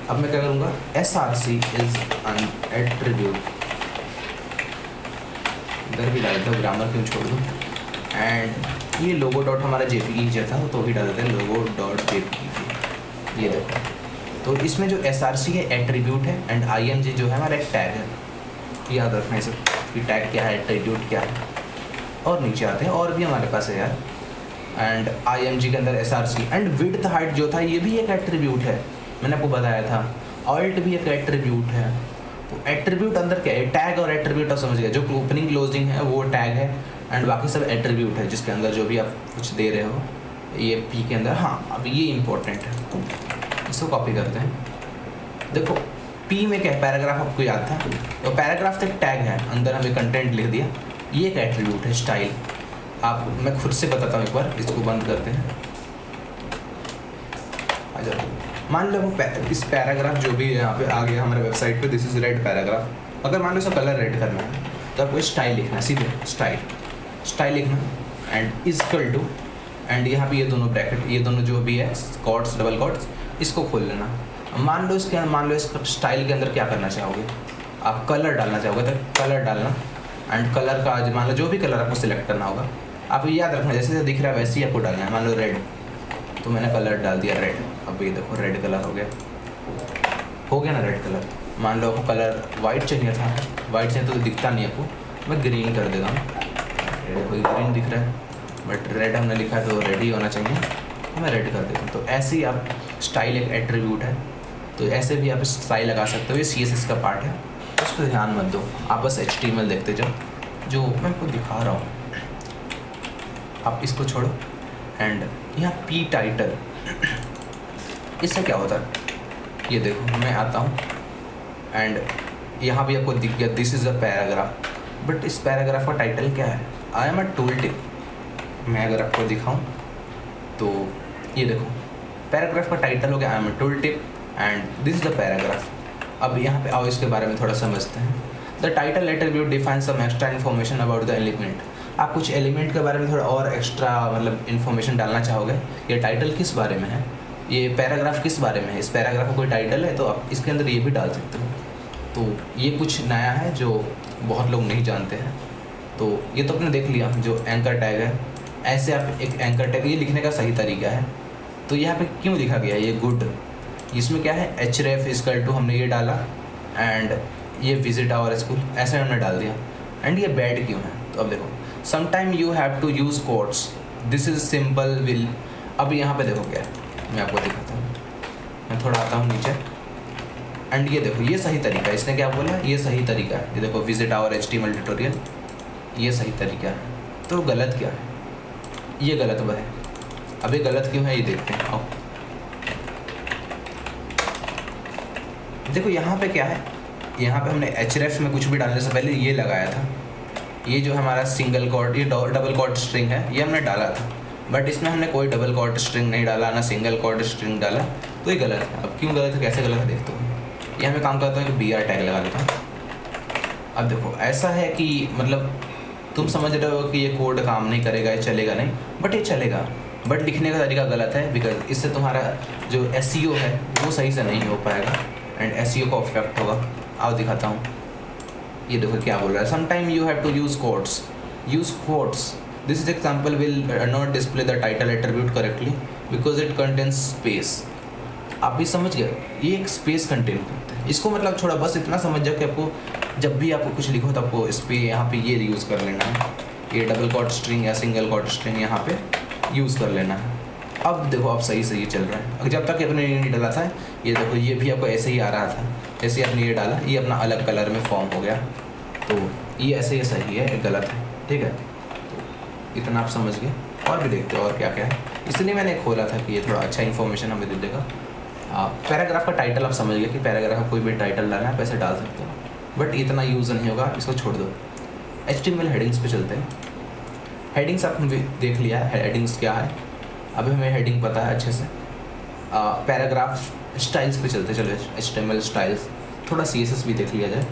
अब मैं क्या करूँगा, src इज एन एट्रीब्यूट, इधर भी डाल देता हूँ, ग्रामर क्यों छोड़ दूँ। एंड ये लोगो डॉट हमारा jpeg जो था तो भी डाल देते हैं, लोगो डॉट jpeg। ये देखो, तो इसमें जो src है एट्रीब्यूट है एंड img जो है हमारा एक टैग है। याद रखना है सब कि टैग क्या है, एट्रीब्यूट क्या है। और नीचे आते हैं, और भी हमारे पास है यार। एंड img के अंदर src एंड विड्थ हाइट जो था ये भी एक एट्रीब्यूट है, मैंने आपको बताया था। ऑल्ट भी एक एट्रीब्यूट है। तो एट्रीब्यूट अंदर क्या है, टैग और एट्रीब्यूट आप समझ गए। जो ओपनिंग क्लोजिंग है वो टैग है एंड बाकी सब एट्रीब्यूट है, जिसके अंदर जो भी आप कुछ दे रहे हो ये पी के अंदर। हाँ, अब ये इंपॉर्टेंट है, इसको कॉपी करते हैं। देखो पी में क्या, पैराग्राफ आपको याद था, तो पैराग्राफ तो एक टैग है, अंदर हमें कंटेंट लिख दिया, ये एक एट्रीब्यूट है। स्टाइल आप, मैं खुद से बताता हूँ एक बार, इसको बंद करते हैं। आ जाओ, मान लो इस पैराग्राफ जो भी यहाँ पे आ गया हमारे वेबसाइट पे, दिस इज रेड पैराग्राफ। अगर मान लो इसका कलर रेड करना है तो आपको स्टाइल लिखना है, सीधे स्टाइल लिखना एंड इक्वल टू, एंड यहाँ पे ये दोनों ब्रैकेट, ये दोनों जो भी है कॉट्स, डबल कॉट्स, इसको खोल लेना। मान लो इस स्टाइल के अंदर क्या करना चाहोगे, आप कलर डालना चाहोगे तो कलर डालना एंड कलर का मान लो जो भी कलर आपको सिलेक्ट करना होगा, आप याद रखना जैसे दिख रहा है वैसे ही आपको डालना है। मान लो रेड, तो मैंने कलर डाल दिया रेड। अब ये देखो रेड कलर हो गया ना रेड कलर। मान लो आपको कलर वाइट चाहिए था, वाइट चाहिए तो दिखता नहीं आपको, मैं ग्रीन कर देता हूँ। कोई ग्रीन दिख रहा है बट रेड हमने लिखा है तो रेड ही होना चाहिए, तो मैं रेड कर देता हूँ। तो ऐसे ही आप, स्टाइल एक एट्रीब्यूट है तो ऐसे भी आप स्टाइल लगा सकते हो। ये CSS का पार्ट है, उस पर ध्यान मत दो, आप बस HTML देखते जाओ जो मैं आपको दिखा रहा हूँ। आप इसको छोड़ो एंड यहाँ पी टाइटल, इससे क्या होता है ये देखो, मैं आता हूँ एंड यहाँ भी आपको दिख गया this is a paragraph, but इस पैराग्राफ का टाइटल क्या है, I am a tool tip. मैं अगर आपको दिखाऊँ तो ये देखो पैराग्राफ का टाइटल हो गया I am a tool tip and this is the paragraph. अब यहाँ पे आओ इसके बारे में थोड़ा समझते हैं। The title attribute define some extra information about the element. आप कुछ एलिमेंट के बारे में थोड़ा और एक्स्ट्रा मतलब इन्फॉर्मेशन डालना चाहोगे। ये टाइटल किस बारे में है, ये पैराग्राफ किस बारे में है, इस पैराग्राफ का कोई टाइटल है तो आप इसके अंदर ये भी डाल सकते हो। तो ये कुछ नया है जो बहुत लोग नहीं जानते हैं। तो ये तो आपने देख लिया जो एंकर टैग है, ऐसे आप एक एंकर टैग, ये लिखने का सही तरीका है। तो यहाँ पे क्यों लिखा गया है ये गुड, इसमें क्या है href इक्वल टू हमने ये डाला एंड ये विजिट आवर स्कूल ऐसे हमने डाल दिया एंड ये बैड क्यों है। तो अब देखो sometime you have to use quotes, this is simple will. अब यहाँ पे देखो क्या है, मैं आपको दिखाता हूँ, मैं थोड़ा आता हूँ नीचे एंड ये देखो ये सही तरीका है, इसने क्या बोला ये सही तरीका है। ये देखो विजिट आवर HTML ट्यूटोरियल, ये सही तरीका है। तो गलत क्या है, ये गलत है। अब ये गलत क्यों है ये देखते हैं। आओ देखो यहाँ पे क्या है, यहाँ पे हमने href में कुछ भी डालने से पहले ये लगाया था, ये जो हमारा सिंगल कॉट, ये डबल कॉट स्ट्रिंग है, ये हमने डाला था। बट इसमें हमने कोई डबल कॉट स्ट्रिंग नहीं डाला, ना सिंगल कॉट स्ट्रिंग डाला, तो ये गलत है। अब क्यों गलत है, कैसे गलत है देखते हो। यहाँ मैं काम करता हूँ कि BR टैग लगा देता हूँ। अब देखो ऐसा है कि मतलब तुम समझ रहे हो कि ये कोड काम नहीं करेगा, ये चलेगा नहीं, बट ये चलेगा, बट लिखने का तरीका गलत है। बिकॉज इससे तुम्हारा जो SEO है वो सही से नहीं हो पाएगा एंड SEO का इफेक्ट होगा। आओ दिखाता हूँ, ये देखो क्या बोल रहा है, sometime you have to use quotes, this is example will not display the title attribute correctly because it contains space. आप भी समझ गए, ये एक स्पेस कंटेन करता है। इसको मतलब थोड़ा बस इतना समझ जाओ कि आपको जब भी आपको कुछ लिखो तो आपको इस पर यहाँ पे ये यूज़ कर लेना है, ये डबल कॉट स्ट्रिंग या सिंगल कॉट स्ट्रिंग यहाँ पे यूज़ कर लेना है। अब देखो आप सही चल रहा है। अगर जब तक आपने ये नहीं डाला था, ये देखो ये भी आपको ऐसे ही आ रहा था, जैसे आपने ये डाला ये अपना अलग कलर में फॉर्म हो गया, तो ये ऐसे ही सही है, ये गलत है, ठीक है। तो इतना आप समझ गए। और भी देखते हो और क्या क्या है, इसलिए मैंने खोला था कि ये थोड़ा अच्छा इन्फॉर्मेशन हमें दे देगा। पैराग्राफ का टाइटल आप समझ गए कि पैराग्राफ कोई भी टाइटल डालना है आप ऐसे डाल सकते हो, बट इतना यूज़ नहीं होगा, इसको छोड़ दो। HTML हेडिंग्स पे चलते हैं। हेडिंग्स आपने देख लिया है, हेडिंग्स क्या है, अभी हमें हेडिंग पता है अच्छे से। पैराग्राफ स्टाइल्स पे चलते चलो, HTML स्टाइल्स, थोड़ा CSS भी देख लिया जाए।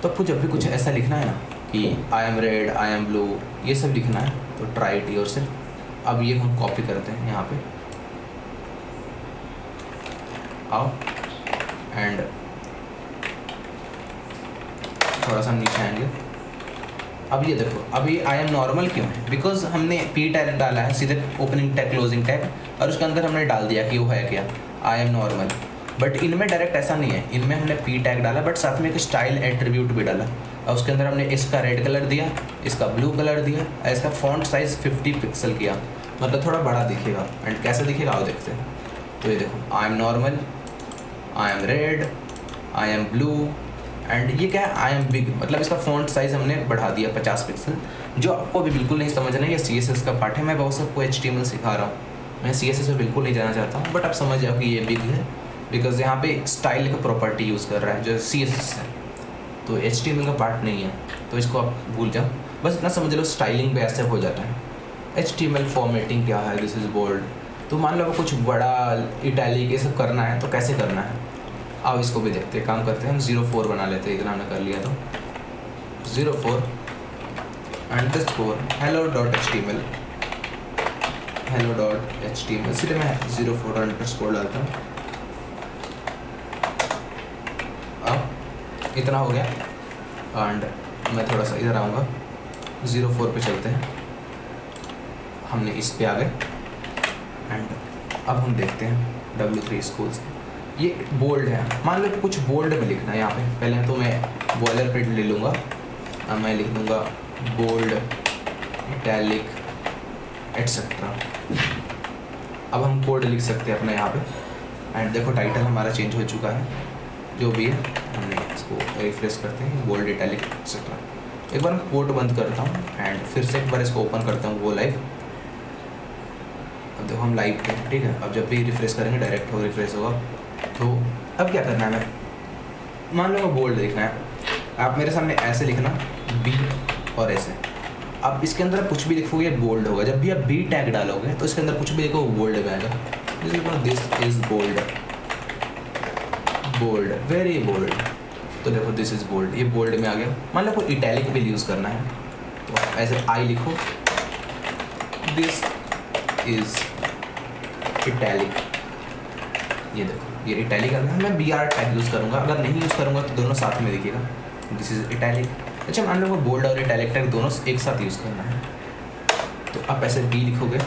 तो आपको जब भी कुछ ऐसा लिखना है ना कि I am red, I am blue, ये सब लिखना है तो ट्राई इट योरसेल्फ। अब ये हम कॉपी करते हैं यहाँ पे, आओ एंड थोड़ा सा नीचे आएंगे। अब ये देखो, अभी आई एम नॉर्मल क्यों है, बिकॉज हमने P टैग डाला है, सीधे ओपनिंग टैग क्लोजिंग टैग, और उसके अंदर हमने डाल दिया कि वो है क्या, आई एम नॉर्मल। बट इनमें डायरेक्ट ऐसा नहीं है, इनमें हमने P टैग डाला बट साथ में एक स्टाइल एट्रीब्यूट भी डाला, और उसके अंदर हमने इसका रेड कलर दिया, इसका ब्लू कलर दिया, और इसका फॉन्ट साइज़ 50 पिक्सल किया, मतलब थोड़ा बड़ा दिखेगा। एंड कैसे दिखेगा आओ देखते हैं। तो ये देखो, I am normal, I am red, I am blue, and ये क्या है, आई एम बिग, मतलब इसका फॉन्ट साइज़ हमने बढ़ा दिया 50 पिक्सल। जो आपको अभी बिल्कुल नहीं समझना है, ये CSS का पार्ट है, मैं बहुत सबको HTML सिखा रहा हूँ, मैं CSS में बिल्कुल नहीं जाना चाहता हूँ, बट आप समझ जाओ कि ये बिग है बिकॉज यहाँ पे स्टाइल का प्रॉपर्टी यूज़ कर रहा है जो CSS है, तो HTML का पार्ट नहीं है, तो इसको आप भूल जाओ, बस इतना समझ लो स्टाइलिंग पे ऐसे हो जाता है। HTML फॉर्मेटिंग क्या है, दिस इज़ बोल्ड। तो मान लो कुछ बड़ा इटैलिक ये सब करना है तो कैसे करना है, आओ इसको भी देखते हैं, काम करते हैं। हम 04 बना लेते हैं, इतना हमने कर लिया तो 04 अंडरस्कोर hello.html, इसलिए मैं 04 अंडरस्कोर डालता हूँ। अब इतना हो गया, एंड मैं थोड़ा सा इधर आऊँगा, 04 पे चलते हैं, हमने इस पे आ गए। एंड अब हम देखते हैं W3 स्कूल्स, ये बोल्ड है, मान लो कुछ बोल्ड में लिखना है यहाँ पे। पहले तो मैं बॉयलर प्रिंट ले लूँगा, अब मैं लिख दूँगा बोल्ड, इटैलिक, एटसेट्रा। अब हम कोड लिख सकते हैं अपना यहाँ पे। एंड देखो टाइटल हमारा चेंज हो चुका है, जो भी है हमने इसको रिफ्रेश करते हैं, बोल्ड, इटैलिक, एटसेट्रा। एक बार मैं कोड बंद करता हूँ एंड फिर से एक बार इसको ओपन करता हूँ, वो लाइव। अब देखो हम लाइव पे, ठीक है। अब जब भी रिफ्रेश करेंगे डायरेक्ट हो रिफ्रेश होगा। तो अब क्या करना है, मैं मान लो बोल्ड लिखना है, आप मेरे सामने ऐसे लिखना बी और ऐसे। अब इसके अंदर आप कुछ भी लिखोगे बोल्ड होगा, जब भी आप बी टैग डालोगे तो इसके अंदर कुछ भी लिखो बोल्ड में आएगा। This is bold, bold, very bold. तो देखो दिस इज बोल्ड, ये बोल्ड में आ गया। मान लो कोई इटैलिक भी यूज़ करना है तो ऐसे आई लिखो, दिस इज इटैलिक। ये देखो ये इटैलिक करना है, मैं BR टैग यूज़ करूँगा, अगर नहीं यूज़ करूँगा तो दोनों साथ में दिखेगा, दिस इज इटैलिक। अच्छा मान लो वो बोल्ड और इटैलिक टैग दोनों एक साथ यूज़ करना है, तो आप ऐसे B लिखोगे,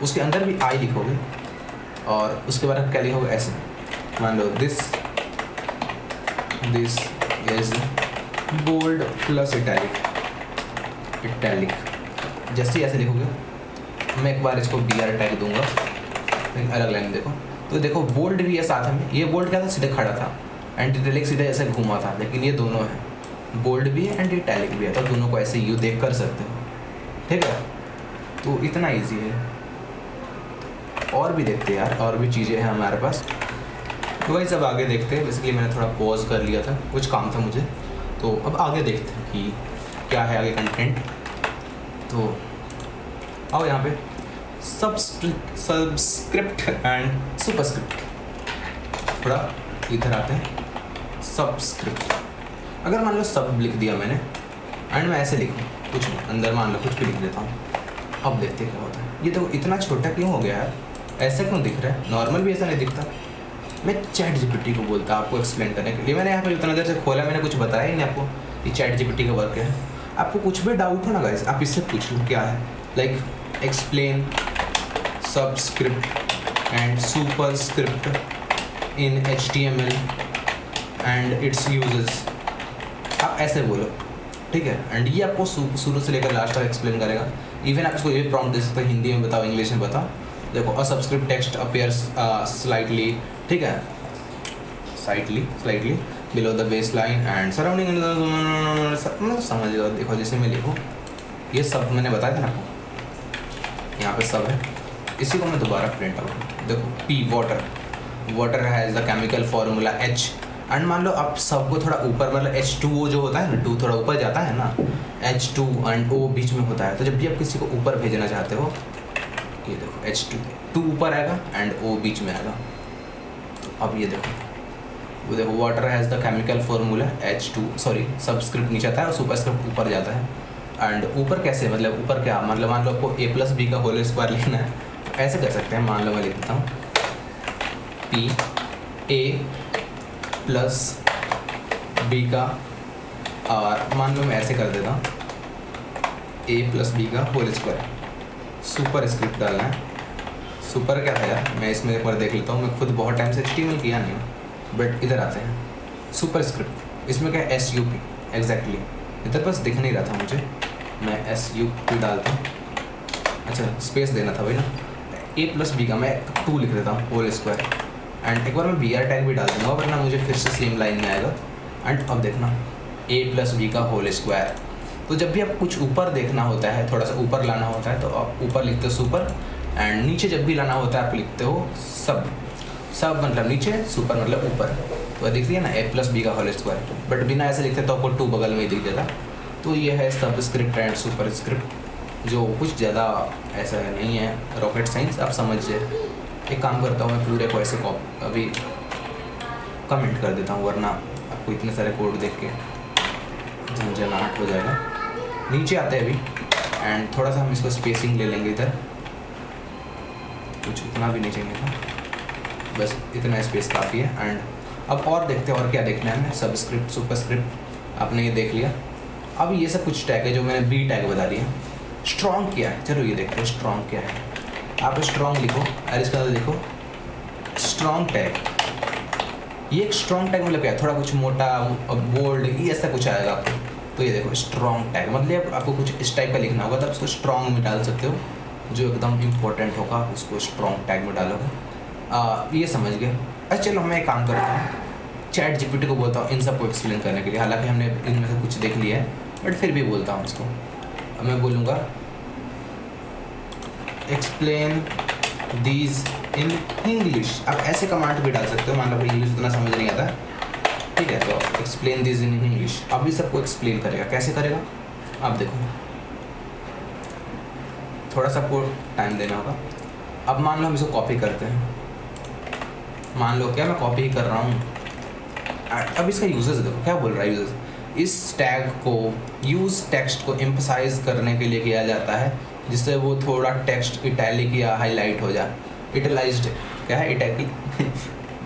उसके अंदर भी I लिखोगे, और उसके बाद आप क्या लिखोगे ऐसे, मान लो this is bold plus italic, italic. जैसे ही ऐसे लिखोगे, मैं एक बार इसको BR टैग दूंगा, अलग लाइन देखो, तो देखो बोल्ड भी है साथ में। ये बोल्ड क्या था, सीधे खड़ा था, एंड इटैलिक सीधे ऐसे घूमा था, लेकिन ये दोनों है, बोल्ड भी है एंड इटैलिक भी है, तो दोनों को ऐसे यू देख कर सकते हो, ठीक है। तो इतना इजी है। और भी देखते हैं यार, और भी चीज़ें हैं हमारे पास, तो वही सब आगे देखते हैं। बेसिकली मैंने थोड़ा पॉज कर लिया था, कुछ काम था मुझे, तो अब आगे देखते हैं कि क्या है आगे कंटेंट। तो आओ यहाँ पे सबस्क्रिप्ट एंड सुपरस्क्रिप्ट, थोड़ा इधर आते हैं। सबस्क्रिप्ट, अगर मान लो सब लिख दिया मैंने एंड मैं ऐसे लिखूँ कुछ नहीं, अंदर मान लो कुछ भी लिख देता हूँ, अब देखते क्या होता है। ये तो इतना छोटा क्यों हो गया यार, ऐसा क्यों दिख रहा है, नॉर्मल भी ऐसा नहीं दिखता। मैं चैट जीपीटी को बोलता आपको एक्सप्लेन करने के लिए। मैंने यहाँ पे उतना देर से खोला, मैंने कुछ बताया ही नहीं आपको कि चैट जीपीटी का वर्क है। आपको कुछ भी डाउट हो ना गाइस, आप इससे पूछ लो क्या है, like explain subscript and superscript in HTML and it's uses, आप ऐसे बोलो, ठीक है। एंड ये आपको शुरू से लेकर लास्ट तक एक्सप्लेन करेगा। इवन आप इसको ये प्रॉम्प्ट दे सकते हो, हिंदी में बताओ, इंग्लिश में बताओ। देखो अ सबस्क्रिप्ट टेक्स्ट अपीयर्स स्लाइटली, ठीक है, slightly below the base line and surrounding, मतलब समझ लो। देखो जैसे मैं लिखूँ, ये सब मैंने बताया था ना आपको, यहाँ पे सब है। इसी को मैं दोबारा प्रिंट आउट, देखो P water has the chemical formula H, and मान लो आप सबको थोड़ा ऊपर, मतलब H2O जो होता है ना, 2 थोड़ा ऊपर जाता है ना, H2 एंड O बीच में होता है। तो जब भी आप किसी को ऊपर भेजना चाहते हो, ये देखो H2 ऊपर आएगा एंड O बीच में आएगा। तो अब ये देखो, वो देखो water has the chemical formula H2, sorry subscript नीचे आता है और सुपरस्क्रिप्ट ऊपर जाता है। एंड ऊपर कैसे, मतलब ऊपर क्या, मतलब मान लो आपको A+B का होल स्क्वायर लिखना है, तो ऐसे कर सकते हैं। मान लो मैं लिख देता हूँ A+B का, और मान लो मैं ऐसे कर देता हूँ A+B का होल स्क्वायर, सुपर स्क्रिप्ट डालना है। सुपर क्या था यार, मैं इसमें एक बार देख लेता हूँ, मैं खुद बहुत टाइम से HTML किया नहीं, बट इधर आते हैं सुपर स्क्रिप्ट, इसमें क्या है SUP, एग्जैक्टली इधर बस दिख नहीं रहा था मुझे, मैं SUP डालता हूँ। अच्छा स्पेस देना था भाई ना, A+B का मैं 2 लिख देता हूँ होल स्क्वायर, एंड एक बार मैं BR टैग भी डाल दूँगा, वरना मुझे फिर से सेम लाइन में आएगा। एंड अब देखना A+B का होल स्क्वायर। तो जब भी आप कुछ ऊपर देखना होता है, थोड़ा सा ऊपर लाना होता है, तो आप ऊपर लिखते हो सुपर, एंड नीचे जब भी लाना होता है आप लिखते हो सब मतलब नीचे, सुपर मतलब ऊपर। तो दिखती है ना A+B का होल स्क्वायर, बट बिना ऐसे लिखते तो आपको 2 बगल में ही दिख जाता। तो ये है सबस्क्रिप्ट एंड सुपर स्क्रिप्ट, जो कुछ ज़्यादा ऐसा नहीं है रॉकेट साइंस, आप समझ जाए। एक काम करता हूँ मैं पूरे को ऐसे अभी कमेंट कर देता हूँ, वरना आपको इतने सारे कोड देख के झंझनाहट हो जाएगा। नीचे आते हैं अभी, एंड थोड़ा सा हम इसको स्पेसिंग ले लेंगे इधर, कुछ इतना भी नहीं चाहिए था, बस इतना स्पेस काफ़ी है। एंड अब और देखते हैं और क्या देखना है हमें, सबस्क्रिप्ट सुपरस्क्रिप्ट आपने ये देख लिया। अब ये सब कुछ टैग है जो मैंने B टैग बता दिया। स्ट्रॉन्ग क्या है, चलो ये देखते हैं स्ट्रॉन्ग क्या है। आप स्ट्रॉन्ग लिखो और इसका लिखो स्ट्रॉन्ग टैग। ये एक स्ट्रॉन्ग टैग मतलब क्या है, थोड़ा कुछ मोटा बोल्ड ये ऐसा कुछ आएगा आपको। तो ये देखो स्ट्रॉन्ग टैग मतलब आपको कुछ इस टाइप का लिखना होगा, तो आप उसको स्ट्रॉन्ग में डाल सकते हो, जो एकदम इम्पोर्टेंट होगा उसको स्ट्रॉन्ग टैग में डालोगे। ये समझ गए। अच्छा चलो मैं एक काम करता हूँ, चैट जीपीटी को बोलता हूँ इन सबको एक्सप्लेन करने के लिए। हालांकि हमने इनमें से कुछ देख लिया है, बट फिर भी बोलता हूँ इसको। अब मैं बोलूँगा एक्सप्लेन दीज इन इंग्लिश। आप ऐसे कमांड भी डाल सकते हो, मान लो कोई इंग्लिश उतना समझ नहीं आता, ठीक है, तो एक्सप्लेन दीज इन इंग्लिश। अब इस सबको एक्सप्लेन करेगा, कैसे करेगा आप देखो, थोड़ा सा आपको टाइम देना होगा। अब मान लो हम इसको कॉपी करते हैं, मान लो क्या मैं कॉपी ही कर रहा हूँ। अब इसका यूजेस देखो क्या बोल रहा है यूजेस, इस टैग को यूज़ टेक्स्ट को एम्फसाइज करने के लिए किया जाता है, जिससे वो थोड़ा टेक्स्ट इटैलिक या हाईलाइट हो जाए। इटलाइज्ड क्या है, इटैलिक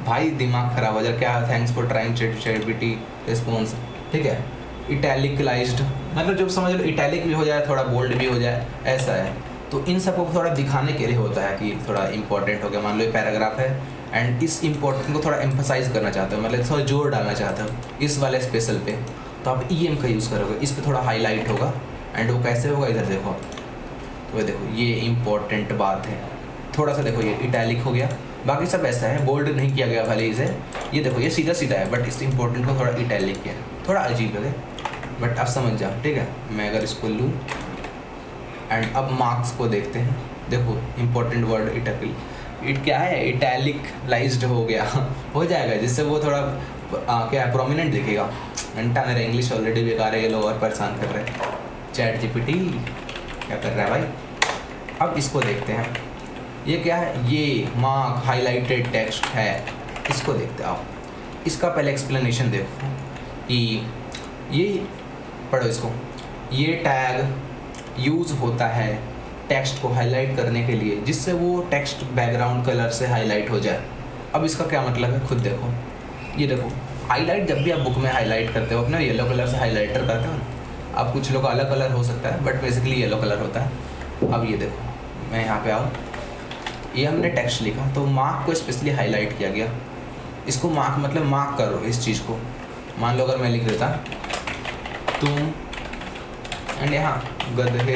भाई दिमाग खराब हो जाए क्या, thanks for trying ChatGPT response, ठीक है। इटैलिकलाइज्ड मतलब जब समझ लो इटैलिक भी हो जाए, थोड़ा बोल्ड भी हो जाए, ऐसा है। तो इन सबको थोड़ा दिखाने के लिए होता है कि थोड़ा इंपॉर्टेंट हो गया। मान लो ये पैराग्राफ है एंड इस इम्पोर्टेंट को थोड़ा एम्फसाइज करना चाहते हो, मतलब थोड़ा जोर डालना चाहते हो इस वाले स्पेशल पे, तो आप EM का यूज़ करोगे, इस पे थोड़ा हाईलाइट होगा। एंड वो कैसे होगा, इधर देखो आप, तो देखो ये इम्पोर्टेंट बात है, थोड़ा सा देखो ये इटैलिक हो गया, बाकी सब ऐसा है, बोल्ड नहीं किया गया भले इसे। ये देखो ये सीधा सीधा है, बट इस इम्पोर्टेंट को थोड़ा इटैलिक किया, थोड़ा अजीब लगे, बट आप समझ जाओ, ठीक है। मैं अगर इसको लूँ एंड अब मार्क्स को देखते हैं, देखो इम्पोर्टेंट वर्ड इट क्या है, इटैलिकलाइज्ड हो गया हो जाएगा, जिससे वो थोड़ा क्या प्रोमिनेंट दिखेगा। घंटा मेरा इंग्लिश ऑलरेडी बेकार है, ये लोग और परेशान कर रहे हैं। चैट जीपीटी क्या कर रहा है भाई। अब इसको देखते हैं, ये क्या है, ये मार्क हाईलाइटेड टेक्स्ट है, इसको देखते हैं आप। इसका पहले एक्सप्लेनेशन देखो कि ये पढ़ो इसको, ये टैग यूज़ होता है टेक्स्ट को हाईलाइट करने के लिए, जिससे वो टेक्स्ट बैकग्राउंड कलर से हाईलाइट हो जाए। अब इसका क्या मतलब है खुद देखो, ये देखो हाईलाइट, जब भी आप बुक में हाईलाइट करते हो अपना येलो कलर से हाईलाइटर करते हो ना, अब कुछ लोग अलग कलर हो सकता है बट बेसिकली येलो कलर होता है। अब ये देखो मैं यहाँ पे आऊँ, ये हमने टेक्स्ट लिखा तो मार्क को स्पेशली हाईलाइट किया गया। इसको मार्क मतलब मार्क करो इस चीज़ को। मान लो अगर मैं लिख देता तुम एंड यहाँ गधे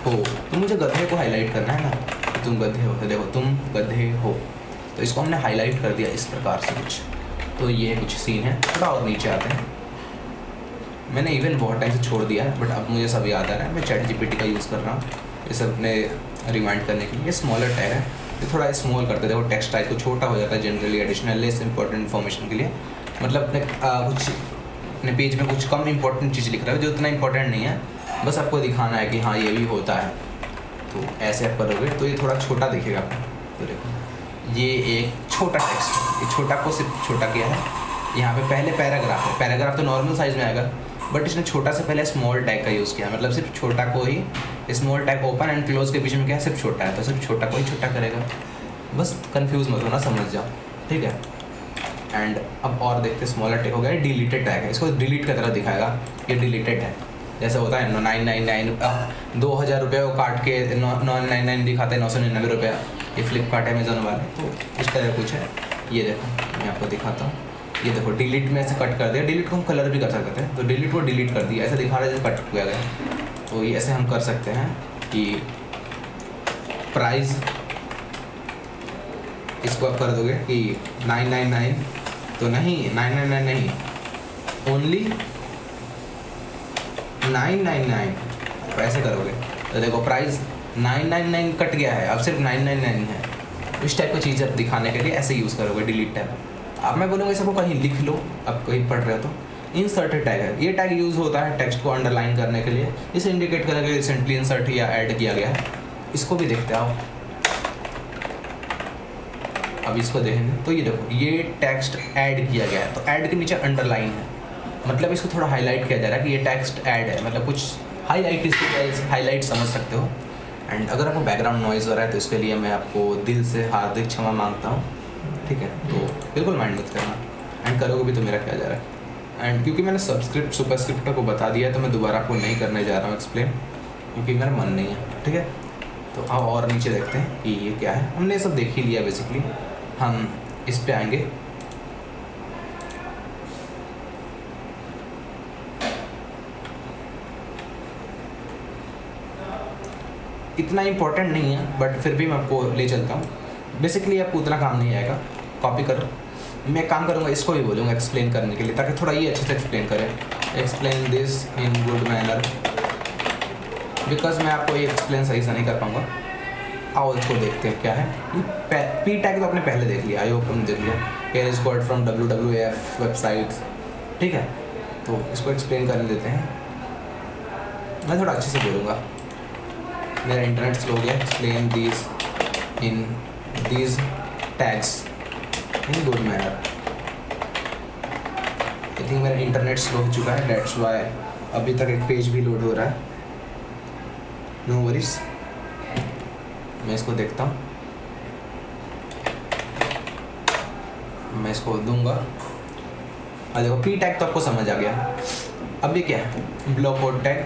हो, तो मुझे गधे को हाईलाइट करना है ना, तो तुम गधे हो, तो देखो तुम गधे हो, तो इसको हमने हाईलाइट कर दिया इस प्रकार से कुछ। तो ये कुछ सीन है। थोड़ा और नीचे आते हैं, मैंने इवन बहुत टाइम से छोड़ दिया है बट अब मुझे सब याद आ रहा है। मैं चैट जीपीटी का यूज़ कर रहा हूँ ये सब अपने रिमाइंड करने के लिए। स्मॉलर टैग है, ये थोड़ा स्मॉल करते देखो, टेक्स्ट टाइप को छोटा हो जाता है generally additional less important information के लिए। मतलब अपने कुछ अपने पेज में कुछ कम इंपॉर्टेंट चीज़ लिख रहा है जो उतना इंपॉर्टेंट नहीं है, बस आपको दिखाना है कि हाँ ये भी होता है। तो ऐसे आप करोगे तो ये थोड़ा छोटा दिखेगा। तो देखो ये एक छोटा टेक्स्ट है, ये छोटा को सिर्फ छोटा किया है। यहाँ पे पहले पैराग्राफ है, पैराग्राफ तो नॉर्मल साइज़ में आएगा बट इसने छोटा से पहले स्मॉल टैग का यूज़ किया, मतलब सिर्फ छोटा को ही, small tag open and close के बीच में क्या है सिर्फ छोटा है, तो सिर्फ छोटा को ही छोटा करेगा। बस कंफ्यूज मत होना, समझ जाओ, ठीक है। एंड अब और देखते, स्मॉलर टैग हो गया, डिलीटेड टैग है, इसको डिलीट की तरह दिखाएगा, ये डिलीटेड है। जैसे होता है 999 2000 रुपये को काट के 999 दिखाते हैं 999 रुपये, ये फ्लिपकार्ट अमेजोन वाले, तो इस तरह कुछ है। ये देखो मैं आपको दिखाता हूँ, ये देखो डिलीट में ऐसे कट कर दिया। डिलीट को हम कलर भी कर सकते हैं, तो डिलीट को डिलीट कर दिया, ऐसे दिखा रहा है जैसे कट किया गया। तो ये ऐसे हम कर सकते हैं कि प्राइस इसको आप कर दोगे कि 999, तो नहीं 999 नहीं, ओनली 999, तो ऐसे करोगे तो देखो प्राइस 999 कट गया है, अब सिर्फ 999 है। इस टाइप की चीज़ आप दिखाने के लिए ऐसे यूज़ करोगे डिलीट टैग। अब मैं बोलूँगा इसको कहीं लिख लो, अब कहीं पढ़ रहे हो तो इंसर्टेड टैग है, ये टैग यूज़ होता है टेक्स्ट को अंडरलाइन करने के लिए, इसे इंडिकेट करने के लिए रिसेंटली इंसर्ट या ऐड किया गया है। इसको भी देखते आओ। अब इसको देखेंगे तो ये देखो ये टेक्स्ट ऐड किया गया है, तो ऐड के नीचे अंडरलाइन है, मतलब इसको थोड़ा हाईलाइट किया जा रहा है कि ये टेक्स्ट ऐड है, मतलब कुछ हाईलाइट, इसको हाईलाइट समझ सकते हो। एंड अगर आपको बैकग्राउंड नॉइज़ हो रहा है तो इसके लिए मैं आपको दिल से हार्दिक क्षमा मांगता हूँ, ठीक है। तो बिल्कुल माइंड मत करना, एंड करोगे भी तो मेरा क्या जा रहा है। एंड क्योंकि मैंने सबस्क्रिप्ट सुपरस्क्रिप्ट को बता दिया है तो मैं दोबारा आपको नहीं करने जा रहा हूँ एक्सप्लेन, क्योंकि मेरा मन नहीं है, ठीक है। तो अब और नीचे देखते हैं कि ये क्या है, हमने सब देख ही लिया बेसिकली। हम इस पे आएंगे, इतना इम्पोर्टेंट नहीं है बट फिर भी मैं आपको ले चलता हूँ। बेसिकली आपको उतना काम नहीं आएगा, कॉपी करो। मैं काम करूँगा, इसको भी बोलूँगा एक्सप्लेन करने के लिए, ताकि थोड़ा ये अच्छे से एक्सप्लेन करें। Explain this in good manner, because मैं आपको ये एक्सप्लेन सही से नहीं कर पाऊँगा। आओ इसको देखते हैं क्या है। पी टैग तो आपने पहले देख लिया, आई होप हमने देख लिया। Here is got from WWF websites, ठीक है। तो इसको एक्सप्लेन करने देते हैं, मैं थोड़ा अच्छे से बोलूँगा, मेरा इंटरनेट स्लो हो गया। Explain this in these tags in good manner. I think मेरा इंटरनेट स्लो हो चुका है, डेट्स वाई अभी तक एक पेज भी लोड हो रहा है। नो वरीज, मैं इसको देखता हूँ, मैं इसको दूंगा। और देखो पी टैग तो आपको समझ आ गया। अब ये क्या है, block code tag.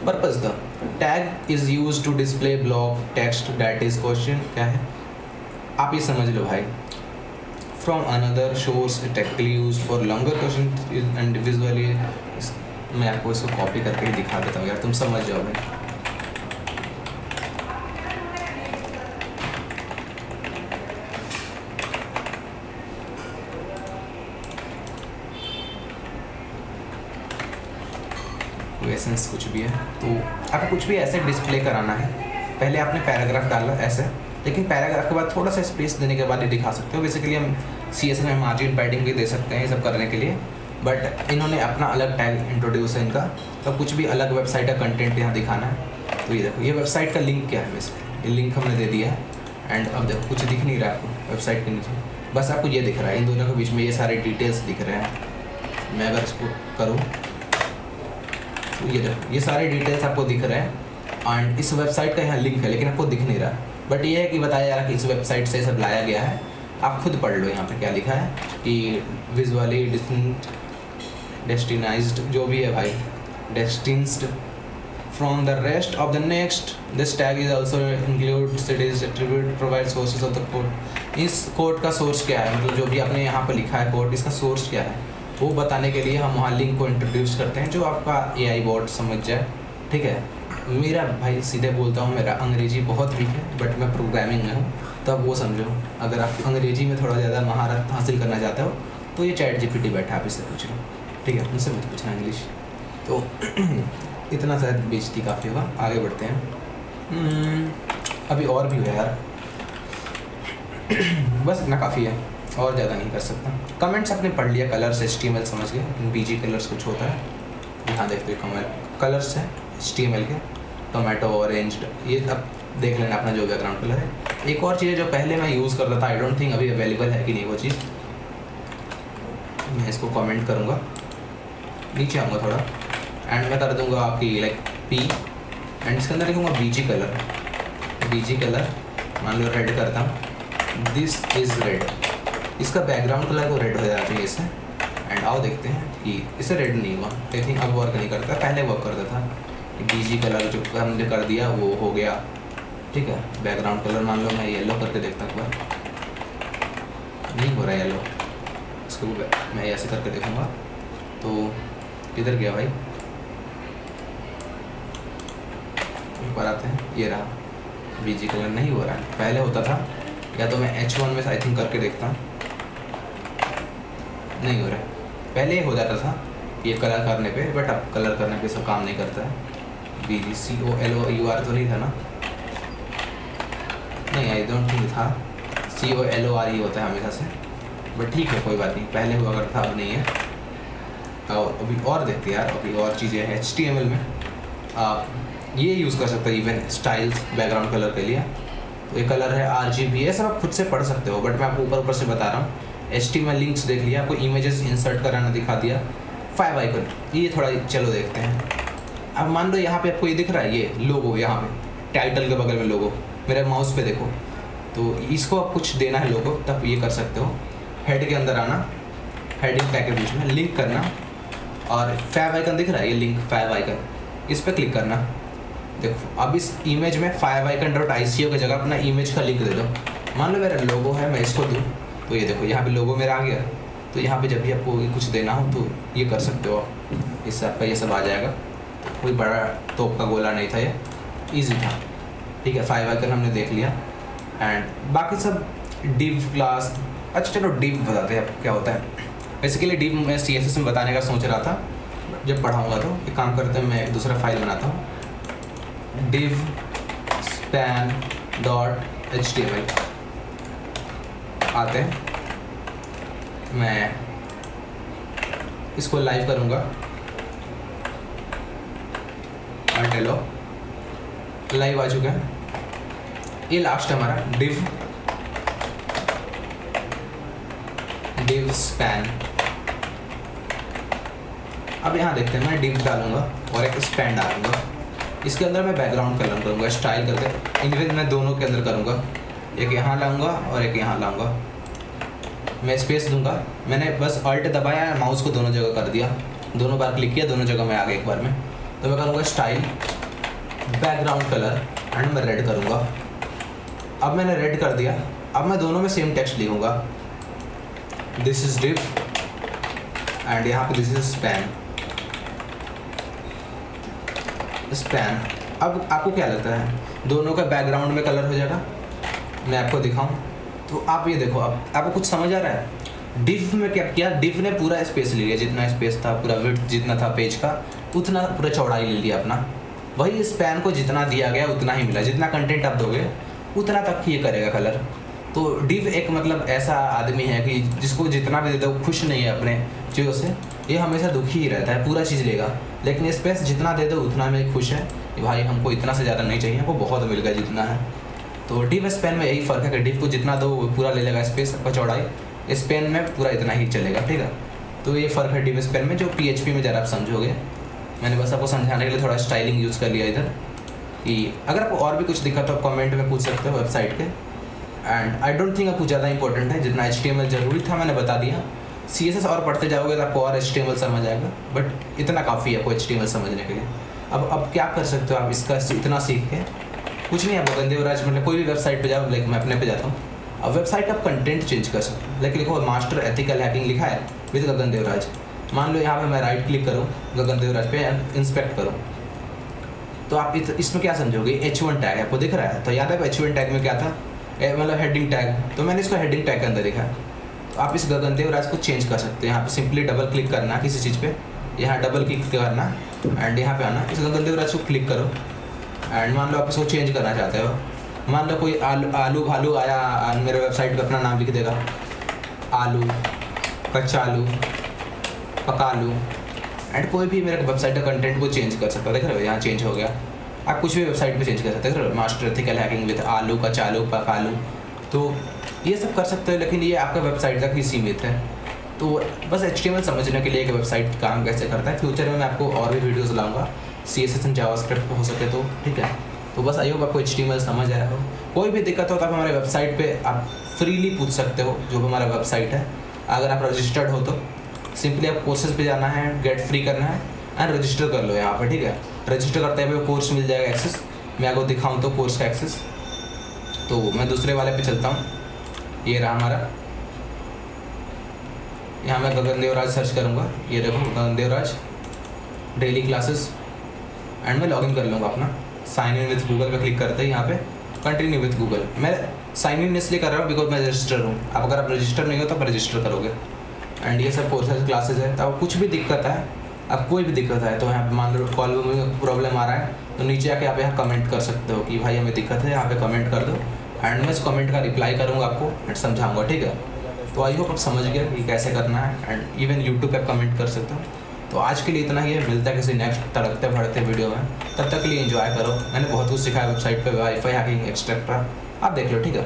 Purpose the tag is use to display block text that is question, क्या है आप ये समझ लो भाई। From another source technically use for longer question and visually. मैं आपको इसको कॉपी करके ही दिखा देता हूँ यार, तुम समझ जाओगे। एसेंस कुछ भी है, तो आपको कुछ भी ऐसे डिस्प्ले कराना है। पहले आपने पैराग्राफ डाला ऐसे, लेकिन पैराग्राफ के बाद थोड़ा सा स्पेस देने के बाद ये दिखा सकते हो। बेसिकली हम CSS में मार्जिन पैडिंग भी दे सकते हैं ये सब करने के लिए, बट इन्होंने अपना अलग टैग इंट्रोड्यूस है इनका, तो कुछ भी अलग वेबसाइट का कंटेंट यहाँ दिखाना है। तो ये देखो ये वेबसाइट का लिंक क्या है, बेसिकली ये लिंक हमने दे दिया है। एंड अब देखो कुछ दिख नहीं रहा है आपको वेबसाइट के नीचे, बस आपको ये दिख रहा है, इन दोनों के बीच में ये सारे डिटेल्स दिख रहे हैं। मैं अगर इसको करूँ तो ये देखो ये सारे डिटेल्स आपको दिख रहे हैं। एंड इस वेबसाइट का यहाँ लिंक है लेकिन आपको दिख नहीं रहा, बट ये है कि बताया जा रहा है कि इस वेबसाइट से सब लाया गया है। आप खुद पढ़ लो यहाँ पे क्या लिखा है कि विजुअली डेस्टिनाइज्ड जो भी है भाई, distinct from the rest of the next. This tag is also include cities attribute provide sources of the code. इस कोड का सोर्स क्या है, मतलब जो भी आपने यहाँ पर लिखा है कोड, इसका सोर्स क्या है वो बताने के लिए हम वहाँ लिंक को इंट्रोड्यूस करते हैं जो आपका AI बॉट समझ जाए, ठीक है। मेरा भाई सीधे बोलता हूँ, मेरा अंग्रेजी बहुत वीक है, बट मैं प्रोग्रामिंग में हूँ, तो आप वो समझो। अगर आप अंग्रेजी में थोड़ा ज़्यादा महारत हासिल करना चाहते हो तो ये ChatGPT बैठा, आप इससे पूछ लो, ठीक है, उनसे मत पूछना इंग्लिश। तो इतना शायद बेइज्जती काफ़ी होगा, आगे बढ़ते हैं। अभी और भी हो यार, बस इतना काफ़ी है, और ज़्यादा नहीं कर सकता। कमेंट्स आपने पढ़ लिया, कलर्स HTML समझ गए, BG कलर्स कुछ होता है, यहाँ देखते हो कलर्स है HTML के, टोमेटो, ऑरेंज, ये अब देख लेना अपना जो बैकग्राउंड कलर है। एक और चीज़ जो पहले मैं यूज़ करता था, आई डोंट थिंक अभी अवेलेबल है कि नहीं वो चीज़, मैं इसको कमेंट करूँगा, नीचे आऊँगा थोड़ा एंड मैं कर दूँगा आपकी लाइक P एंड इसके अंदर लिखूँगा BG कलर, मान लो रेड करता हूँ, दिस इज़ रेड, इसका बैकग्राउंड कलर को रेड हो जाना चाहिए इससे। एंड आओ देखते हैं कि इसे रेड नहीं हुआ, आई थिंक अब वर्क नहीं करता, पहले वर्क करता था। BG कलर जो हमने कर दिया वो हो गया, ठीक है। बैकग्राउंड कलर मान लो मैं येलो करके देखता हूँ, नहीं हो रहा येलो, इसको मैं ऐसे करके देखूँगा, तो किधर गया भाई, ऊपर आते हैं, ये रहा, BG कलर नहीं हो रहा है, पहले होता था, या तो मैं H1 में आई थिंक करके देखता हूँ, नहीं हो रहा है, पहले हो जाता था ये कलर करने पे, बट अब कलर करने पे सब काम नहीं करता है। BG COLOUR तो नहीं था ना, नहीं आई डोंट थिंक था, COLOR ही होता है हमेशा से, बट ठीक है कोई बात नहीं, पहले हुआ करता अब नहीं है। और अभी और देखते हैं यार, अभी और चीज़ें हैं HTML में, आप ये यूज़ कर सकते हो इवन स्टाइल्स बैकग्राउंड कलर के लिए। तो ये कलर है RGB, ये सब आप खुद से पढ़ सकते हो, बट मैं आपको ऊपर से बता रहा हूँ। HTML लिंक्स देख लिया, आपको इमेजेस इंसर्ट कराना दिखा दिया, 5 आइकन, ये थोड़ा चलो देखते हैं। अब मान लो यहाँ पे आपको ये दिख रहा है, ये लोगो, यहाँ पे टाइटल के बगल में लोगो, मेरे माउस पे देखो, तो इसको आप कुछ देना है लोगो, तब ये कर सकते हो। हेड के अंदर आना, हेडिंग टैग के बीच में लिंक करना, और 5 आइकन दिख रहा है, ये लिंक 5 आइकन, इस पर क्लिक करना। देखो अब इस इमेज में 5icon.ico की जगह अपना इमेज का लिंक दे दो। मान लो मेरा लोगो है, मैं इसको दूँ, तो ये देखो यहाँ पे लोगो मेरा आ गया। तो यहाँ पे जब भी आपको कुछ देना हो तो ये कर सकते हो, इससे आपका ये सब आ जाएगा। कोई बड़ा तोप का गोला नहीं था, ये ईजी था, ठीक है। 5 आइकन हमने देख लिया, एंड बाकी सब डिव क्लास। अच्छा चलो डिव बताते हैं क्या होता है। बेसिकली डिव मैं CSS में बताने का सोच रहा था, जब पढ़ाऊँगा तो एक काम करते हैं, मैं एक दूसरा फाइल बनाता हूँ, div span.html आते हैं, मैं इसको लाइव करूँगा, टेलो लाइव आ चुका है। ये लास्ट है हमारा div span। अब यहाँ देखते हैं, मैं div डालूंगा और एक span डालूंगा, इसके अंदर मैं बैकग्राउंड कलर करूँगा, स्टाइल करके इनफैक्ट मैं दोनों के अंदर करूँगा, एक यहाँ लाऊंगा और एक यहाँ लाऊंगा। मैं स्पेस दूंगा, मैंने बस अल्ट दबाया, माउस को दोनों जगह कर दिया, दोनों बार क्लिक किया, दोनों जगह में आ गया एक बार में। तो मैं करूँगा स्टाइल बैकग्राउंड कलर एंड मैं रेड करूँगा। अब मैंने रेड कर दिया, अब मैं दोनों में सेम टेक्स्ट लिखूँगा, दिस इज़ डिव एंड यहाँ पे दिस इज स्पैन। अब आपको क्या लगता है दोनों का बैकग्राउंड में कलर हो जाएगा? मैं आपको दिखाऊं तो आप ये देखो, अब आपको कुछ समझ आ रहा है। डिव में क्या किया, डिव ने पूरा स्पेस ले लिया, जितना स्पेस था, पूरा विड्थ जितना था पेज का उतना पूरा चौड़ाई ले लिया अपना। वही स्पैन को जितना दिया गया उतना ही मिला, जितना कंटेंट आप दोगे उतना तक ही ये करेगा कलर। तो डिव एक मतलब ऐसा आदमी है कि जिसको जितना भी दे दो खुश नहीं है अपने चीज़ों से, ये हमेशा दुखी ही रहता है, पूरा चीज़ लेगा, लेकिन स्पेस जितना दे दो उतना में खुश है कि भाई हमको इतना से ज़्यादा नहीं चाहिए, हमको बहुत मिल गया जितना है। तो डिव स्पैन में यही फ़र्क है कि डिव को जितना दो वो पूरा ले लेगा स्पेस आपका चौड़ाई, स्पैन में पूरा इतना ही चलेगा, ठीक है। तो ये फ़र्क है डिव स्पैन में, जो PHP में ज़रा आप समझोगे। मैंने बस आपको समझाने के लिए थोड़ा स्टाइलिंग यूज़ कर लिया इधर, कि अगर आपको और भी कुछ दिक्कत हो कमेंट में पूछ सकते हो वेबसाइट के, एंड आई डोंट थिंक कुछ ज़्यादा इंपॉर्टेंट है, जितना HTML ज़रूरी था मैंने बता दिया। CSS और पढ़ते जाओगे तो आपको और HTML समझ आएगा, बट इतना काफ़ी है आपको HTML समझने के लिए। अब क्या कर सकते हो आप इसका इतना सीख के? कुछ नहीं, आप गगन देवराज मतलब कोई भी वेबसाइट पे जाओ, लाइक मैं अपने पे जाता हूँ। अब वेबसाइट का आप कंटेंट चेंज कर सकते हो, लाइक लिखो मास्टर एथिकल हैकिंग लिखा है विद गगन देवराज। मान लो यहाँ पे मैं राइट क्लिक करूँ गगन देवराज पे, इंस्पेक्ट करूँ, तो आप इसमें क्या समझोगे? H1 टैग आपको दिख रहा है, तो याद है H1 टैग में क्या था? मतलब हेडिंग टैग, तो मैंने इसको हेडिंग टैग के अंदर लिखा है। तो आप इस गगन देवराज को चेंज कर सकते हैं। यहाँ पे सिंपली डबल क्लिक करना किसी चीज़ पे, यहाँ डबल क्लिक करना एंड यहाँ पे आना, इस गगन देवराज को क्लिक करो एंड मान लो आप इसको चेंज करना चाहते हो। मान लो कोई आलू भालू आया मेरे वेबसाइट पे, अपना नाम लिख देगा, आलू, कच्चालू, पकालू, एंड कोई भी मेरे वेबसाइट का कंटेंट को चेंज कर सकता है। देख रहे हो यहाँ चेंज हो गया। आप कुछ भी वेबसाइट पे चेंज कर सकते हैं, मास्टर एथिकल हैकिंग विद आलू, कचालू, पकालू, तो ये सब कर सकते हो, लेकिन ये आपका वेबसाइट तक ही सीमित है। तो बस HTML समझने के लिए कि वेबसाइट काम कैसे करता है। फ्यूचर में मैं आपको और भी वीडियोस लाऊंगा CSS एंड जावास्क्रिप्ट हो सके तो, ठीक है। तो बस आई होप आपको HTML समझ आया हो। कोई भी दिक्कत हो तो आप हमारे वेबसाइट पे आप फ्रीली पूछ सकते हो, जो हमारा वेबसाइट है। अगर आप रजिस्टर्ड हो तो सिंपली आप कोर्सेज पे जाना है, गेट फ्री करना है एंड रजिस्टर कर लो यहाँ पर, ठीक है। रजिस्टर करते हुए कोर्स मिल जाएगा एक्सेस। मैं आपको दिखाऊँ तो कोर्स का एक्सेस, तो मैं दूसरे वाले पे चलता हूँ। ये रहा हमारा, यहाँ मैं गगन देवराज सर्च करूँगा, ये देखो गगन देवराज डेली क्लासेस, एंड मैं लॉगिन कर लूँगा अपना। साइन इन विथ गूगल पे क्लिक करते ही यहाँ पे कंटिन्यू विथ गूगल। मैं साइन इन इसलिए कर रहा हूँ बिकॉज मैं रजिस्टर हूँ। अब अगर आप रजिस्टर नहीं हो तो आप रजिस्टर करोगे। एंड ये सब कोर्सेज क्लासेज है। तो अब कुछ भी दिक्कत है, अब कोई भी दिक्कत है, तो यहाँ पे मान लो कॉल में प्रॉब्लम आ रहा है, तो नीचे आके आप यहाँ कमेंट कर सकते हो कि भाई हमें दिक्कत है, यहाँ पे कमेंट कर दो एंड मैं इस कमेंट का रिप्लाई करूँगा आपको एंड समझाऊँगा, ठीक है। तो आई होप आप समझ गए कि कैसे करना है, एंड इवन यूट्यूब पे आप कमेंट कर सकते हो। तो आज के लिए इतना ही है, मिलता है किसी नेक्स्ट तड़कते भड़कते वीडियो में। तब तक के लिए एंजॉय करो। मैंने बहुत कुछ सिखाया वेबसाइट पे, वाईफाई हैकिंग एक्सेट्रा, आप देख लो, ठीक है।